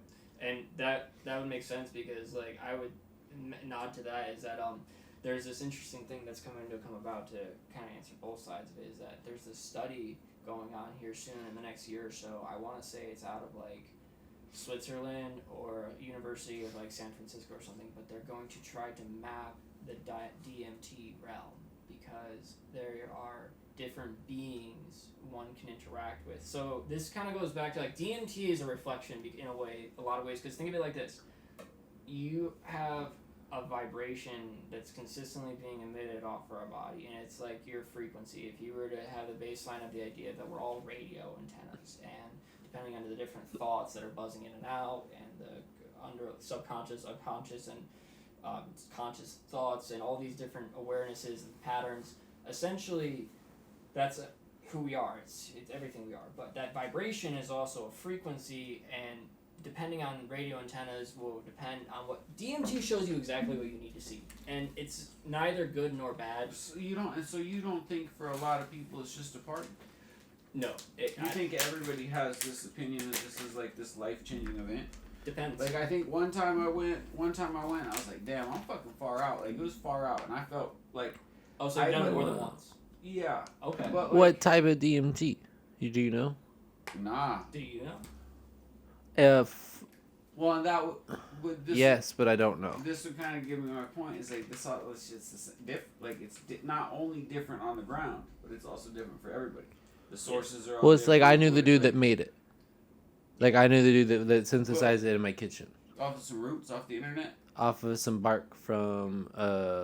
And that would make sense because like I would nod to that is that there's this interesting thing that's come about to kind of answer both sides of it, is that there's this study going on here soon in the next year or so. I want to say it's out of like Switzerland or University of like San Francisco or something, but they're going to try to map the DMT realm because there are different beings one can interact with. So this kind of goes back to like DMT is a reflection in a lot of ways, because think of it like this: you have a vibration that's consistently being emitted off our body, and it's like your frequency. If you were to have the baseline of the idea that we're all radio antennas, and depending on the different thoughts that are buzzing in and out, and the under subconscious, unconscious, and conscious thoughts, and all these different awarenesses and patterns, essentially that's who we are. It's everything we are. But that vibration is also a frequency, and depending on radio antennas will depend on what DMT shows you exactly what you need to see, and it's neither good nor bad. So you don't think for a lot of people it's just a party? No. You think everybody has this opinion that this is like this life-changing event? Depends. Like I think one time I went, I was like, damn, I'm fucking far out. Like it was far out, and I felt like. Oh, so you've done it more than once. Yeah. Okay. But like, What type of DMT? Do you know? Nah. Do you know? Well, and that would this. Yes, but I don't know. This would kind of give me my point. Is like this. It's just like it's not only different on the ground, but it's also different for everybody. The sources are. All well, it's like I knew different. the dude that made it. Like I knew the dude that synthesized it in my kitchen. Off of some roots off the internet. Off of some bark from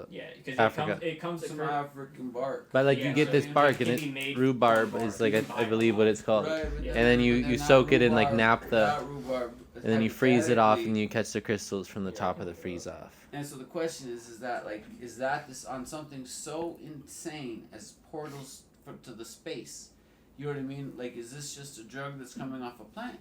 Yeah, because Africa. it comes Some African bark. But like Yeah, you get so this it bark can and be made rhubarb from is bark. like I believe what it's called. Right, but Yeah. And then you not soak it in like rhubarb, naphtha, not rhubarb, and then you freeze it off, and hypothetically. you catch the crystals from the top of the freeze off. And so the question is that this on something so insane as portals to the space? You know what I mean? Like, is this just a drug that's coming off a plant?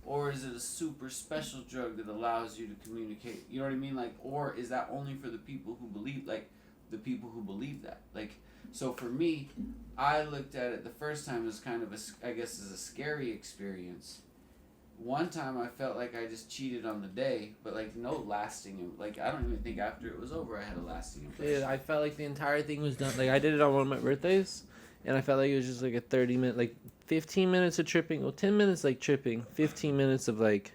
Or is it a super special drug that allows you to communicate? You know what I mean? Like, or is that only for the people who believe? Like, the people who believe that. Like, so for me, I looked at it the first time as kind of I guess as a scary experience. One time I felt like I just cheated on the day, but like no lasting, like I don't even think after it was over I had a lasting impression. Yeah, I felt like the entire thing was done. Like I did it on one of my birthdays, and I felt like it was just like a 30-minute, like 15 minutes of tripping, well 10 minutes like tripping, 15 minutes of like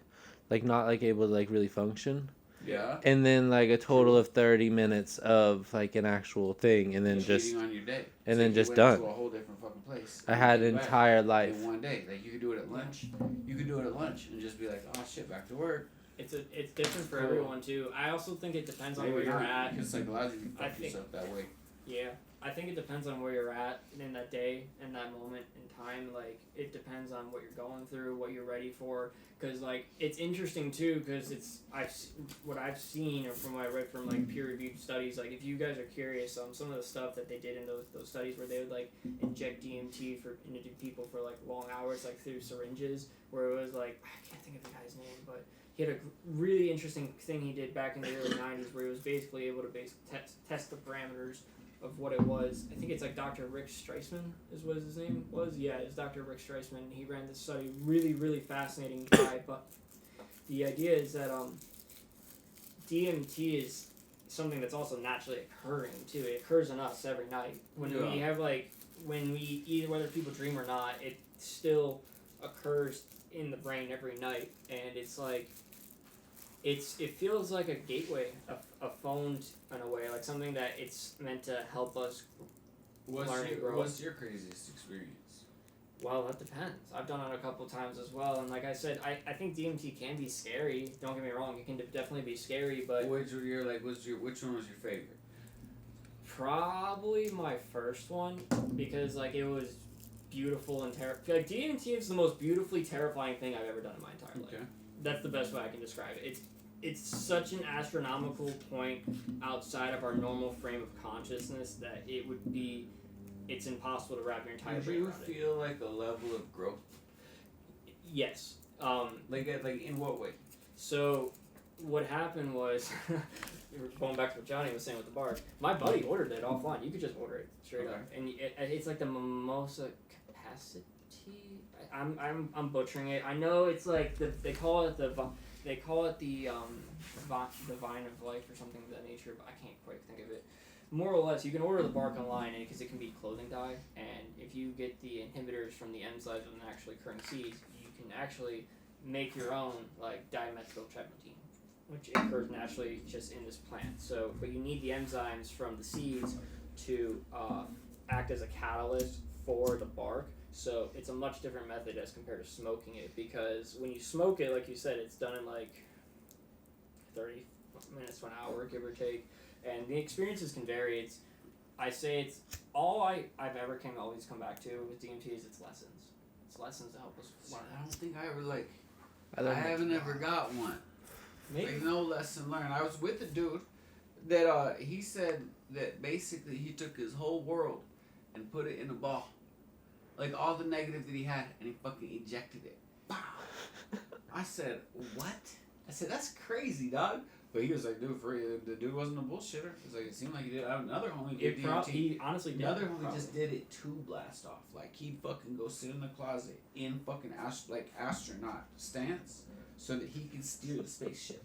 not like able to like really function. Yeah. And then like a total of 30 minutes of like an actual thing, and then just on your day. and so then you just went done. To a whole different fucking place. I had an entire life in one day. Like you could do it at lunch. You could do it at lunch and just be like, oh shit, back to work. It's different for everyone too. I also think it depends on where you're at. Because psychologically you fuck yourself that way. Yeah, I think it depends on where you're at in that day, in that moment in time. Like, it depends on what you're going through, what you're ready for. Because, like, it's interesting, too, because what I've seen, or from what I read from, like, peer-reviewed studies, like, if you guys are curious, some of the stuff that they did in those studies where they would, like, inject DMT into people for, like, long hours, like, through syringes, where it was, like, I can't think of the guy's name, but he had a really interesting thing he did back in the early 90s where he was basically able to test the parameters of what it was. I think it's like Dr. Rick Streisman is what his name was. Yeah, it's Dr. Rick Streisman. He ran this study. Really, really fascinating guy. But the idea is that DMT is something that's also naturally occurring too. It occurs in us every night. When we have when we either whether people dream or not, it still occurs in the brain every night, and it's like it feels like a gateway, a phone in a way, like something that it's meant to help us learn and grow. What's your craziest experience? Well, that depends. I've done it a couple times as well, and like I said, I think DMT can be scary. Don't get me wrong, it can definitely be scary, but which one was your favorite? Probably my first one, because like it was beautiful and terrifying. Like DMT is the most beautifully terrifying thing I've ever done in my entire life. Okay. That's the best way I can describe it. It's such an astronomical point outside of our normal frame of consciousness that it's impossible to wrap your entire brain around it. Do you feel like a level of growth? Yes. Like in what way? So what happened was, going back to what Johnny was saying with the bar, my buddy ordered it offline. You could just order it straight up, and it's like the mimosa capacity. I'm butchering it. I know it's like they call it the vine of life or something of that nature, but I can't quite think of it. More or less, you can order the bark online because it can be clothing dye, and if you get the inhibitors from the enzymes of the naturally occurring seeds, you can actually make your own like dimethyltryptamine, which occurs naturally just in this plant. So, but you need the enzymes from the seeds to act as a catalyst for the bark. So it's a much different method as compared to smoking it, because when you smoke it, like you said, it's done in like 30 minutes to an hour, give or take, and the experiences can vary. I've ever always come back to with DMT is its lessons. It's lessons to help us learn. I don't think I ever I haven't ever got one. Maybe. Like no lesson learned. I was with a dude that he said that basically he took his whole world and put it in a ball. Like all the negative that he had, and he fucking ejected it. Pow! I said, what? I said, that's crazy, dog. But he was like, dude, for real, the dude wasn't a bullshitter. It's like, it seemed like he did. Another homie did DMT. He honestly did. Another homie just did it to blast off. Like, he'd fucking go sit in the closet in fucking astronaut stance so that he could steer the spaceship.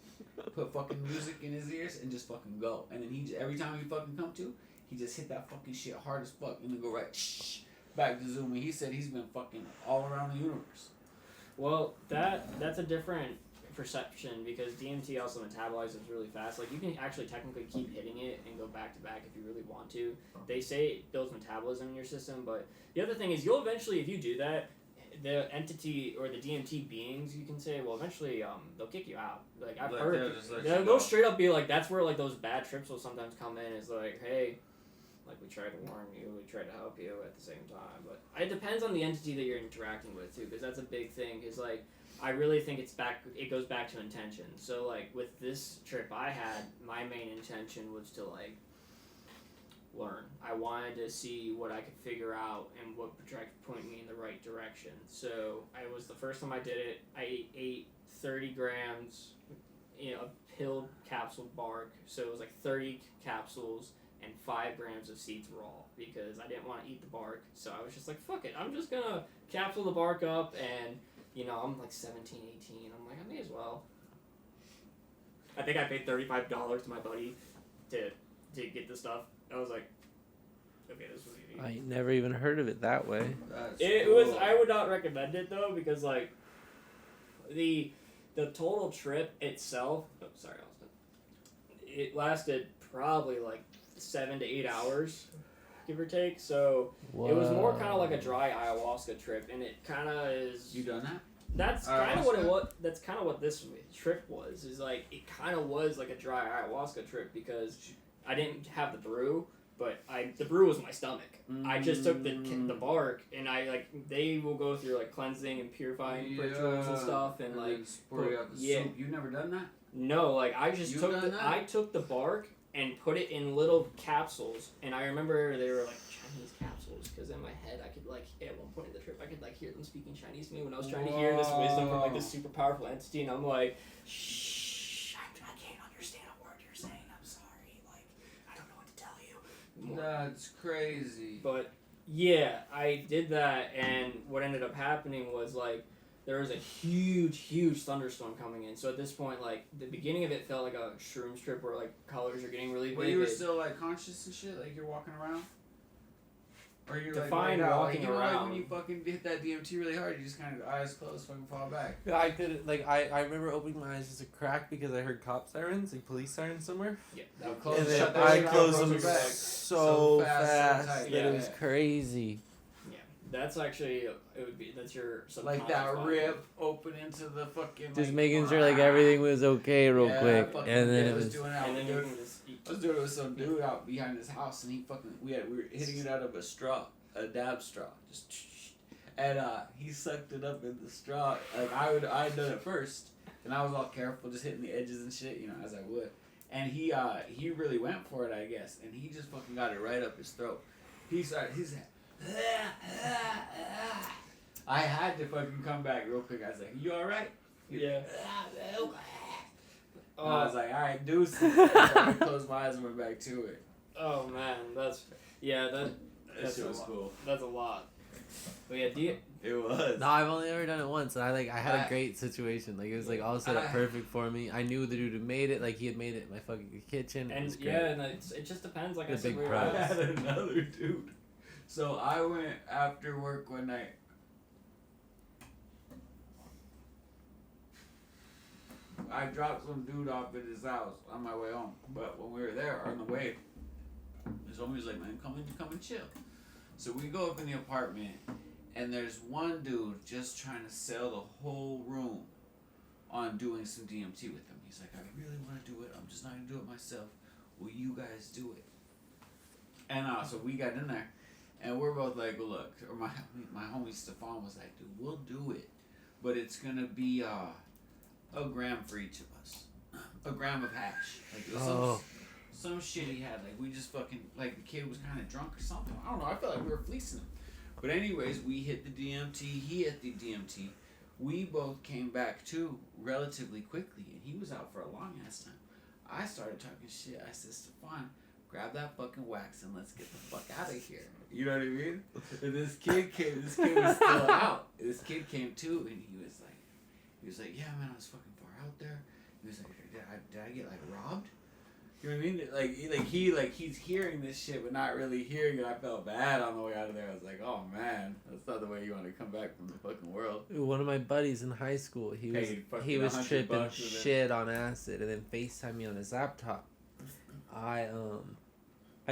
Put fucking music in his ears and just fucking go. And then every time he fucking come to, he just hit that fucking shit hard as fuck and then go right back to Zoom. And he said he's been fucking all around the universe. Well, that's a different perception, because DMT also metabolizes really fast. Like, you can actually technically keep hitting it and go back to back if you really want to. They say it builds metabolism in your system, but the other thing is you'll eventually, if you do that, the entity or the DMT beings, you can say, well, eventually they'll kick you out. Like, I've heard they'll straight up be like, that's where like those bad trips will sometimes come in, is like, hey, like, we try to warn you, we try to help you at the same time. But it depends on the entity that you're interacting with too, because that's a big thing. Is like, I really think it goes back to intention. So like with this trip I had, my main intention was to like learn. I wanted to see what I could figure out and what would point me in the right direction. So was the first time I did it, I ate 30 grams, a pill capsule bark. So it was like 30 capsules, and 5 grams of seeds raw because I didn't want to eat the bark. So I was just like, fuck it, I'm just gonna capsule the bark up, and I'm like 17, 18. I'm like, I may as well. I think I paid $35 to my buddy to get the stuff. I was like, okay, this was easy. I never even heard of it that way. It was. I would not recommend it though because like the total trip itself. Oh, sorry, Austin. It lasted probably like 7 to 8 hours, give or take. So it was more kind of like a dry ayahuasca trip, and it kind of is. You done that? That's kind of what it was. That's kind of what this trip was. Is like it kind of was like a dry ayahuasca trip because I didn't have the brew, but the brew was my stomach. I just took the bark, and they will go through like cleansing and purifying rituals and stuff, and like pour you out the soup. You never done that? No, like I just I took the bark and put it in little capsules, and I remember they were like Chinese capsules because in my head I could like at one point in the trip I could like hear them speaking Chinese to me when I was trying to hear this wisdom from like this super powerful entity, and I'm like, shh, I can't understand a word you're saying. I'm sorry, like I don't know what to tell you. That's crazy. But yeah, I did that, and what ended up happening was like there was a huge thunderstorm coming in. So at this point, like the beginning of it felt like a shroom strip where like colors are getting really big. But you were still like conscious and shit, like you're walking around. Or you're define like walking around. Like when you fucking hit that DMT really hard, you just kind of eyes closed, fucking fall back. Yeah, I did it. Like I remember opening my eyes as a crack because I heard cop sirens, like police sirens somewhere. Yeah, And then I closed them so fast tight. that it was crazy. Yeah, that's actually that's your subconscious like that mind. rip open into the fucking. Just like, making sure like everything was okay real quick, and then it was. Doing that. And then you can just I was doing it with some dude out behind his house, and we were hitting it out of a straw, a dab straw, and he sucked it up in the straw. Like I'd done it first, and I was all careful, just hitting the edges and shit, as I would. And he really went for it, I guess, and he just fucking got it right up his throat. He's I had to fucking come back real quick. I was like, "You all right?" Yeah. And I was like, "All right, deuces." I closed my eyes and went back to it. Oh man, that's That shit was cool. That's a lot. But yeah, It was. No, I've only ever done it once, and I had a great situation. Like it was like all set up perfect for me. I knew the dude who made it. Like he had made it in my fucking kitchen. It was great. and it just depends. Like I said, big where prize. you're I at. had another dude. So I went after work one night. I dropped some dude off at his house on my way home. But when we were there, on the way, his homie was like, "Man, come and chill." So we go up in the apartment, and there's one dude just trying to sell the whole room on doing some DMT with him. He's like, "I really want to do it. I'm just not going to do it myself. Will you guys do it?" And so we got in there, and we're both like, "Well, look," or my homie Stefan was like, "Dude, we'll do it, but it's going to be a gram for each of us. A gram of hash. Like, it was some shit he had. Like, we just fucking, like, the kid was kind of drunk or something. I don't know. I felt like we were fleecing him. But anyways, we hit the DMT. He hit the DMT. We both came back, too, relatively quickly. And he was out for a long-ass time. I started talking shit. I said, "Stefan, grab that fucking wax and let's get the fuck out of here." You know what I mean? And this kid was still out. This kid came, too, and he was like, "Yeah, man, I was fucking far out there." He was like, did I get, like, robbed? You know what I mean? He's hearing this shit, but not really hearing it. I felt bad on the way out of there. I was like, "Oh, man, that's not the way you want to come back from the fucking world." One of my buddies in high school, he was tripping shit on acid, and then FaceTime me on his laptop. I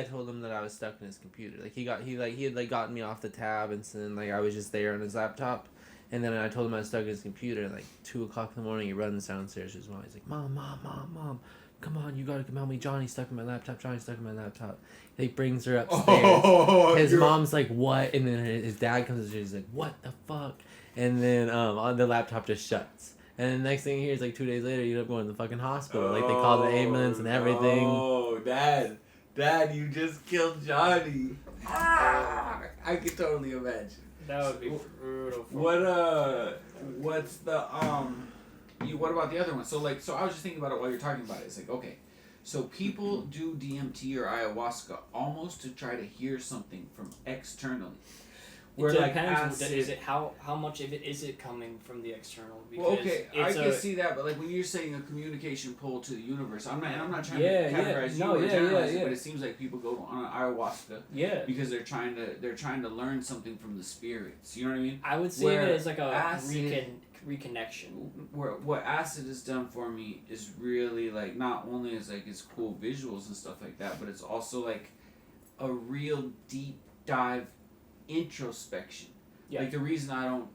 told him that I was stuck in his computer. Like he had gotten me off the tab, and so then like I was just there on his laptop. And then I told him I was stuck in his computer, and like 2:00 in the morning, he runs downstairs to his mom. He's like, Mom, come on, you gotta come help me. Johnny's stuck in my laptop. He brings her upstairs. His mom's like, "What?" And then his dad comes upstairs. He's like, "What the fuck?" And then on the laptop just shuts. And then the next thing he hears, like 2 days later, he ended up going to the fucking hospital. Like they called the ambulance and everything. Oh, Dad, you just killed Johnny. I could totally imagine. That would be brutal. What's the what about the other one? So I was just thinking about it while you're talking about it. It's like, okay, So people do DMT or ayahuasca almost to try to hear something from externally. It depends. Is it how much of it is it coming from the external? Because well, okay, I can see that, but like when you're saying a communication pull to the universe, I'm not trying to categorize you or generalize it, but it seems like people go on an ayahuasca because they're trying to learn something from the spirits. You know what I mean? I would say it as like a reconnection. Where what acid has done for me is really like not only is like it's cool visuals and stuff like that, but it's also like a real deep dive introspection. Like the reason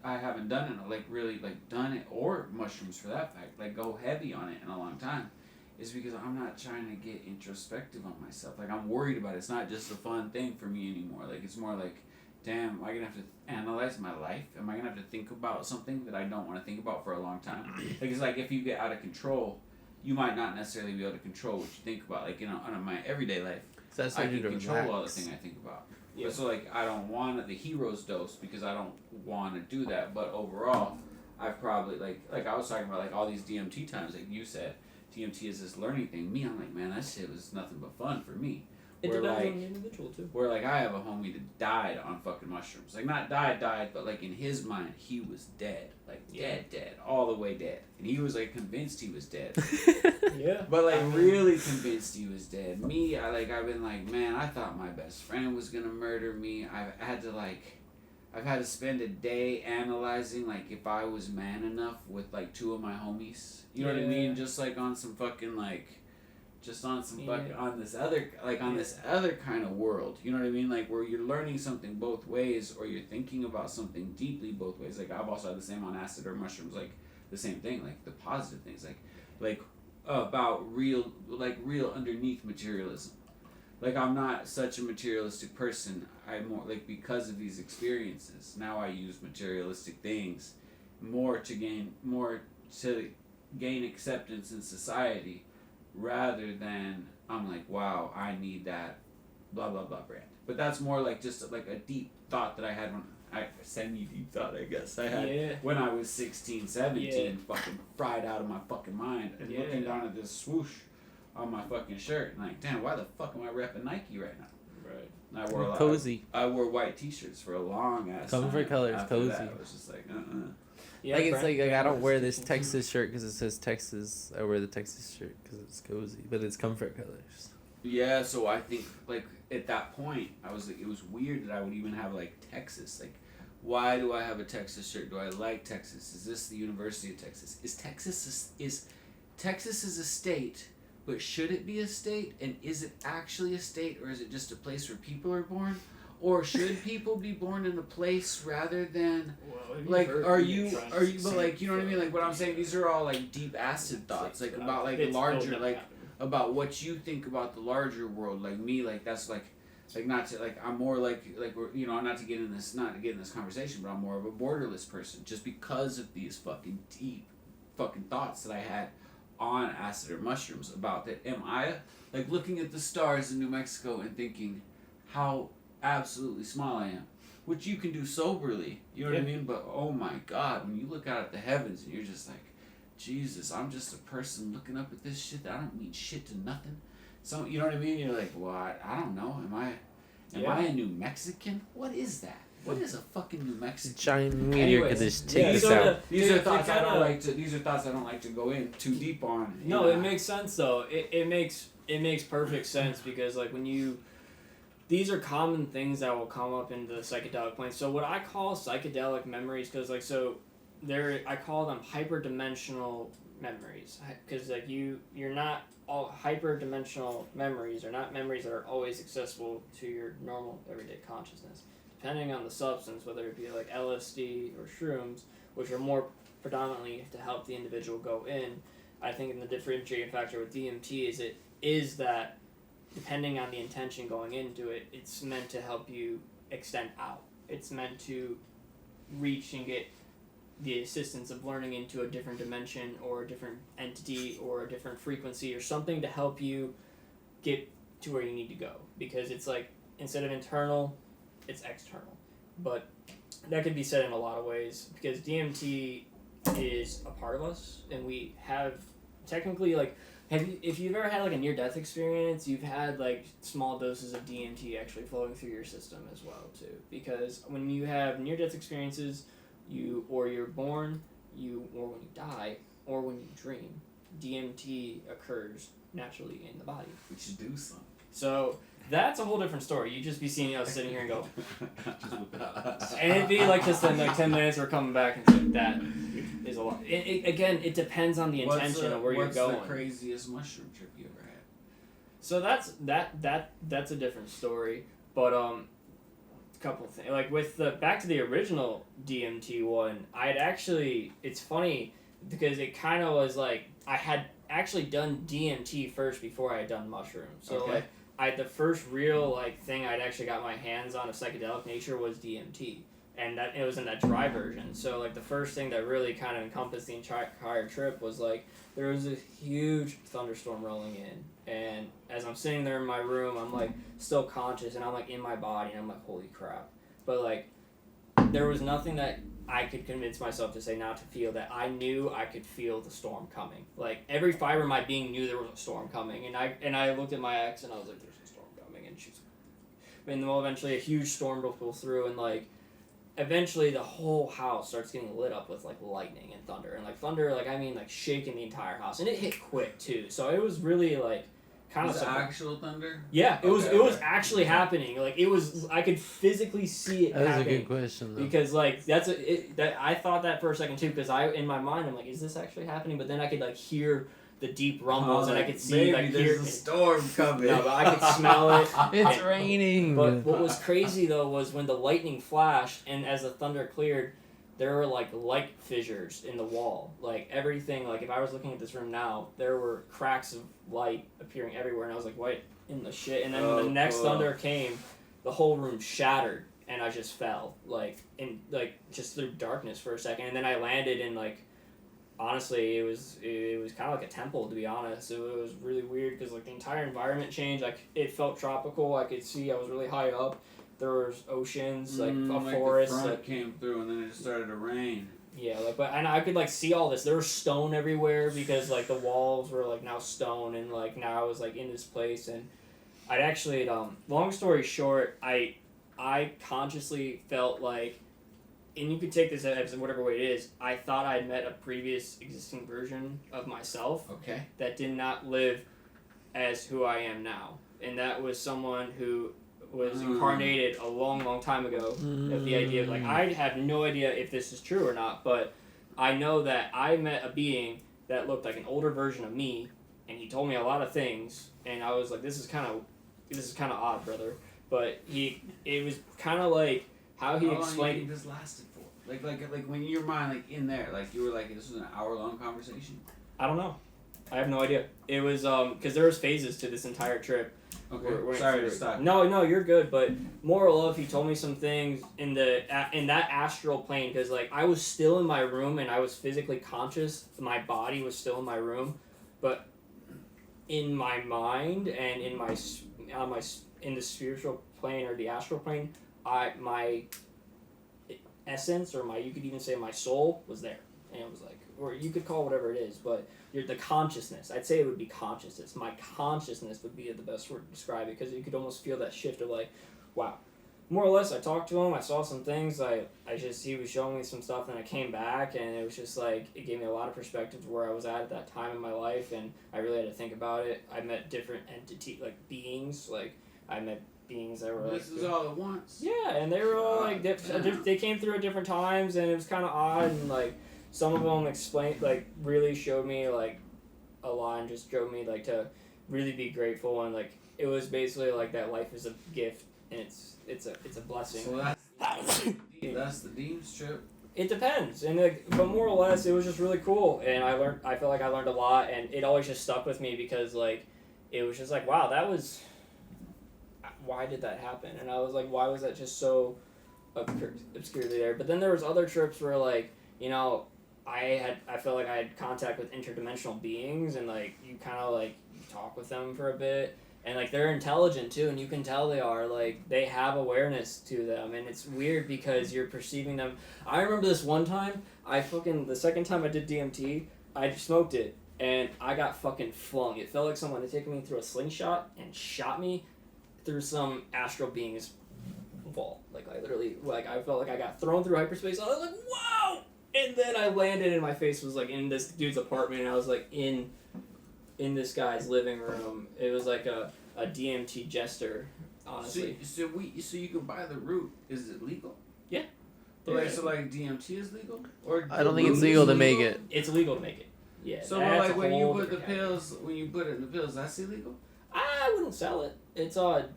I haven't done it, like really like done it, or mushrooms for that fact, like go heavy on it in a long time, is because I'm not trying to get introspective on myself. Like I'm worried about it. It's not just a fun thing for me anymore. Like it's more like, damn, am I gonna have to analyze my life? Am I gonna have to think about something that I don't want to think about for a long time? Like it's like if you get out of control, you might not necessarily be able to control what you think about. Like on my everyday life, that's I can control all the thing I think about. Yeah. So like I don't want the hero's dose because I don't want to do that. But overall, I've probably like I was talking about like all these DMT times. Like you said, DMT is this learning thing. Me, I'm like, man, that shit was nothing but fun for me. It depends on the individual too. Where like I have a homie that died on fucking mushrooms. Like not died, but like in his mind he was dead. Like dead, all the way dead. And he was like convinced he was dead. Yeah. But like really convinced he was dead. Me, I've been like, man, I thought my best friend was gonna murder me. I've had to spend a day analyzing like if I was man enough with like two of my homies. You know what I mean? Just like on some fucking like on this other kind of world, you know what I mean? Like where you're learning something both ways, or you're thinking about something deeply both ways. Like I've also had the same on acid or mushrooms, like the same thing, like the positive things, like about real underneath materialism. Like I'm not such a materialistic person. I'm more like because of these experiences. Now I use materialistic things more to gain acceptance in society. Rather than I'm like, wow, I need that blah blah blah brand. But that's more like just like a deep thought that I had when semi-deep thought I guess I had when I was 16, 17, fucking fried out of my fucking mind and looking down at this swoosh on my fucking shirt and like, damn, why the fuck am I repping Nike right now? Right. And I wore cozy. I wore white t-shirts for a long ass time. Comfort colors, cozy. That, I was just like, Yeah, like it's like I don't wear this Texas shirt because it says Texas. I wear the Texas shirt because it's cozy, but it's comfort colors. Yeah, so I think like at that point I was like, it was weird that I would even have like Texas. Like, why do I have a Texas shirt? Do I like Texas? Is this the University of Texas? Is Texas is a state, but should it be a state? And is it actually a state, or is it just a place where people are born? Or should people be born in a place rather than like are you but like you know what I mean, like what I'm saying, these are all like deep acid thoughts like about like the larger like about what you think about the larger world. Like me, like that's like not to like I'm more like we're, you know, not to get in this conversation, but I'm more of a borderless person just because of these fucking deep fucking thoughts that I had on acid or mushrooms about that. Am I like looking at the stars in New Mexico and thinking how absolutely small I am, which you can do soberly, you know what I mean, but oh my god, when you look out at the heavens and you're just like, Jesus, I'm just a person looking up at this shit that I don't mean shit to nothing. So you know what I mean, you're like, well, I don't know, am I a New Mexican? What is that? What is a fucking New Mexican? Giant meteor could just take this out. These are thoughts I don't like to go in too deep on. No, it makes sense though. It makes perfect sense because like when you, these are common things that will come up in the psychedelic plane. So what I call psychedelic memories, because like I call them hyperdimensional memories, because like you're not all hyperdimensional memories are not memories that are always accessible to your normal everyday consciousness. Depending on the substance, whether it be like LSD or shrooms, which are more predominantly to help the individual go in, I think in the differentiating factor with DMT is that depending on the intention going into it, it's meant to help you extend out. It's meant to reach and get the assistance of learning into a different dimension or a different entity or a different frequency or something to help you get to where you need to go. Because it's like, instead of internal, it's external. But that could be said in a lot of ways, because DMT is a part of us, and we have technically like, if you've ever had like a near-death experience, you've had like small doses of DMT actually flowing through your system as well too. Because when you have near-death experiences, you're born, or when you die, or when you dream, DMT occurs naturally in the body. We should do some. So that's a whole different story. You'd just be seeing us sitting here and go, Just whip it out. and it'd be like just in like 10 minutes we're coming back and like that is a lot. Again, it depends on the intention of where you're going. What's the craziest mushroom trip you ever had? So that's a different story. But a couple things like with the back to the original DMT one, it's funny because it kind of was like I had actually done DMT first before I had done mushrooms. So Okay. like the first real like thing I'd actually got my hands on of psychedelic nature was DMT, and that it was in that dry version. So like the first thing that really kind of encompassed the entire trip was like there was a huge thunderstorm rolling in, and as I'm sitting there in my room, I'm like still conscious and I'm like in my body and I'm like holy crap, but like there was nothing that I could convince myself to say not to feel. That I knew I could feel the storm coming. Like every fiber of my being knew there was a storm coming, and I looked at my ex and I was like, "There's a storm coming," and she's, and then eventually a huge storm will pull through, and like, eventually the whole house starts getting lit up with like lightning and thunder, and like thunder, like I mean like shaking the entire house, and it hit quick too. So it was really like kind Was of it actual thunder? Yeah, it was. Okay, It was okay. actually happening. Like it was. I could physically see it That was a happening. good question, though. Because like that I thought that for a second too, because I in my mind I'm like, is this actually happening? But then I could like hear the deep rumbles, and I could see Baby, like there's hear a storm coming. no, but I could smell it. It's raining. But what was crazy though was when the lightning flashed, and as the thunder cleared, there were like light fissures in the wall. Like everything, like if I was looking at this room now, there were cracks of light appearing everywhere, and I was like, what in the shit? And then when the next thunder came, the whole room shattered, and I just fell like in like just through darkness for a second, and then I landed in like honestly it was kind of like a temple, to be honest. It was really weird because like the entire environment changed. Like it felt tropical. I could see I was really high up. There was oceans, like a forest. The front Like, came through and then it just started to rain. yeah, like and I could like see all this. There was stone everywhere because like the walls were like now stone, and like now I was like in this place, and I'd actually long story short, I consciously felt like, and you could take this as whatever way it is, I thought I'd met a previous existing version of myself Okay. that did not live as who I am now, and that was someone who was incarnated a long time ago. Of the idea of like I have no idea if this is true or not, but I know that I met a being that looked like an older version of me, and he told me a lot of things, and I was like, this is kind of odd, brother. But it was kind of like how he How long do you explained. think this lasted for? Like when your mind like in there, like you were like this was an hour-long conversation. I don't know. I have no idea. It was because there was phases to this entire trip. Okay. Sorry to stop. No, you're good. But moral of, he told me some things in that astral plane, because like I was still in my room and I was physically conscious. My body was still in my room, but in my mind and in the spiritual plane or the astral plane, my essence, or you could even say my soul was there, and it was like, or you could call it whatever it is, but the consciousness, I'd say it would be consciousness. My consciousness would be the best word to describe it, because you could almost feel that shift of like, wow. More or less, I talked to him, I saw some things, he was showing me some stuff, and I came back, and it was just like, it gave me a lot of perspective to where I was at that time in my life, and I really had to think about it. I met different entities, like beings, like I met beings that were This is all at once. yeah, and they were all like they came through at different times, and it was kind of odd, and like some of them explained, like really showed me like a lot, and just showed me like to really be grateful, and like it was basically like that life is a gift, and it's a blessing. So that's the Deems trip. It depends, and like, but more or less, it was just really cool, and I feel like I learned a lot, and it always just stuck with me because like it was just like, wow, that was. Why did that happen? And I was like, why was that just so obscurely there? But then there was other trips where like, you know, I felt like I had contact with interdimensional beings, and like you kind of like you talk with them for a bit, and like they're intelligent too, and you can tell they are, like they have awareness to them, and it's weird because you're perceiving them. I remember this one time, the second time I did DMT, I smoked it, and I got fucking flung. It felt like someone had taken me through a slingshot and shot me through some astral being's vault. Like, I literally, like, I felt like I got thrown through hyperspace. I was like, wow! And then I landed and my face was, like, in this dude's apartment, and I was, like, in this guy's living room. It was like a DMT jester, honestly. So you can buy the root. Is it legal? Yeah. So DMT is legal? Or I don't think it's legal to make it. It's illegal to make it. Yeah. So that's like a when you whole put the different pills, when you put it in the pills, that's illegal? I wouldn't sell it. It's odd.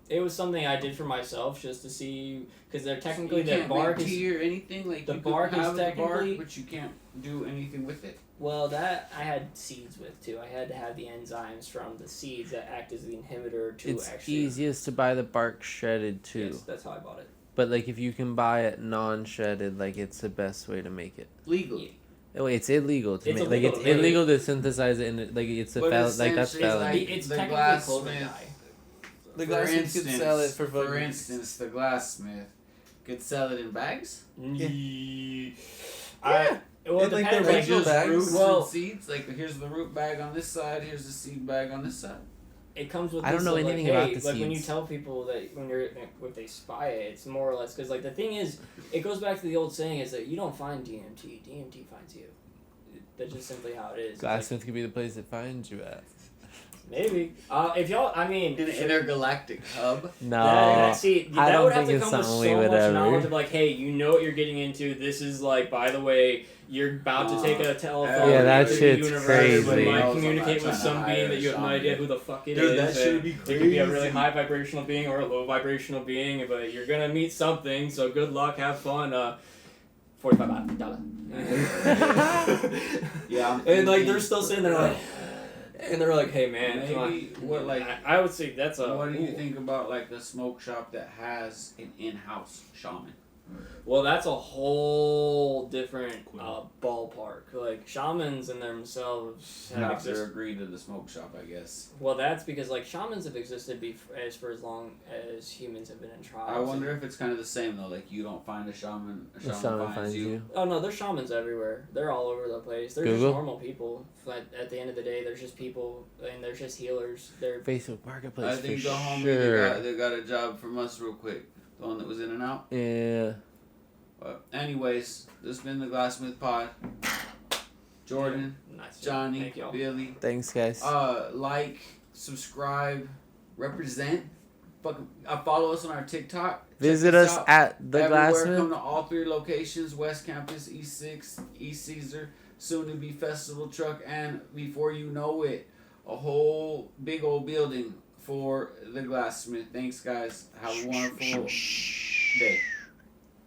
It was something I did for myself just to see, because they're technically you can't the bark make is tea or anything. Like the you bark could is have the bark, technically- but you can't do anything with it. well, that I had seeds with too. I had to have the enzymes from the seeds that act as the inhibitor to It's actually. easiest to buy the bark shredded too. Yes, that's how I bought it. But like if you can buy it non-shredded, like it's the best way to make it. Legally. Oh, it's illegal to It's make. illegal Like it's to make it. illegal to synthesize it, and like it's a But like that's essentially, felony. like, It's the technically clothing Glassmith- dye. The For Glassmith could instance- sell it for For fucking- instance, the Glassmith could sell it in bags. Well, It's it like depends. the Like, original just bags? roots Well- and seeds. Like here's the root bag on this side. Here's the seed bag on this side. it comes with. I don't this, know like, anything hey, about the like when you seeds. tell people that when you're if they spy it, it's more or less because like the thing is, it goes back to the old saying is that you don't find DMT, DMT finds you. That's just simply how it is. Like, Glassmith could be the place it finds you at. maybe. If y'all, I mean, An intergalactic hub. No, see, I that don't would have think to it's come with something we so would much ever- knowledge of like, hey, you know what you're getting into. This is like, by the way, you're about to take a telephone Yeah, that into the shit's universe crazy. and like I'm communicate not with trying some to being hire that you have no a idea shaman. who the fuck it Dude, is. that should be It could be a really crazy. high vibrational being or a low vibrational being, but you're gonna meet something. So good luck, have fun. $45. Yeah, I'm and like thinking- they're still sitting there like, and they're like, hey man, come on. Maybe what like I would say that's a. what do you ooh. think about like the smoke shop that has an in-house shaman? Well, that's a whole different ballpark. Like shamans in themselves have Have to existed. agree to the smoke shop, I guess. Well, that's because like shamans have existed for as long as humans have been in trials. I wonder if it's kind of the same though. Like you don't find a shaman shaman finds you. Oh no, there's shamans everywhere. They're all over the place. They're Google? just normal people. But at the end of the day, there's just people, and there's just healers. They're Facebook Marketplace I think for the homie sure. they got a job from us real quick. The one that was in and out. Yeah. But anyways, this has been the Glassmith Pod. Jordan, nice. Johnny, Thank y'all. Billy. Thanks, guys. Like, subscribe, represent. Fucking follow us on our TikTok. Check Visit us us out at the everywhere. Come Glassmith. to all 3 locations: West Campus, East 6, East Caesar, soon to be Festival Truck, and before you know it, a whole big old building for the Glassmith. Thanks, guys. Have a wonderful day.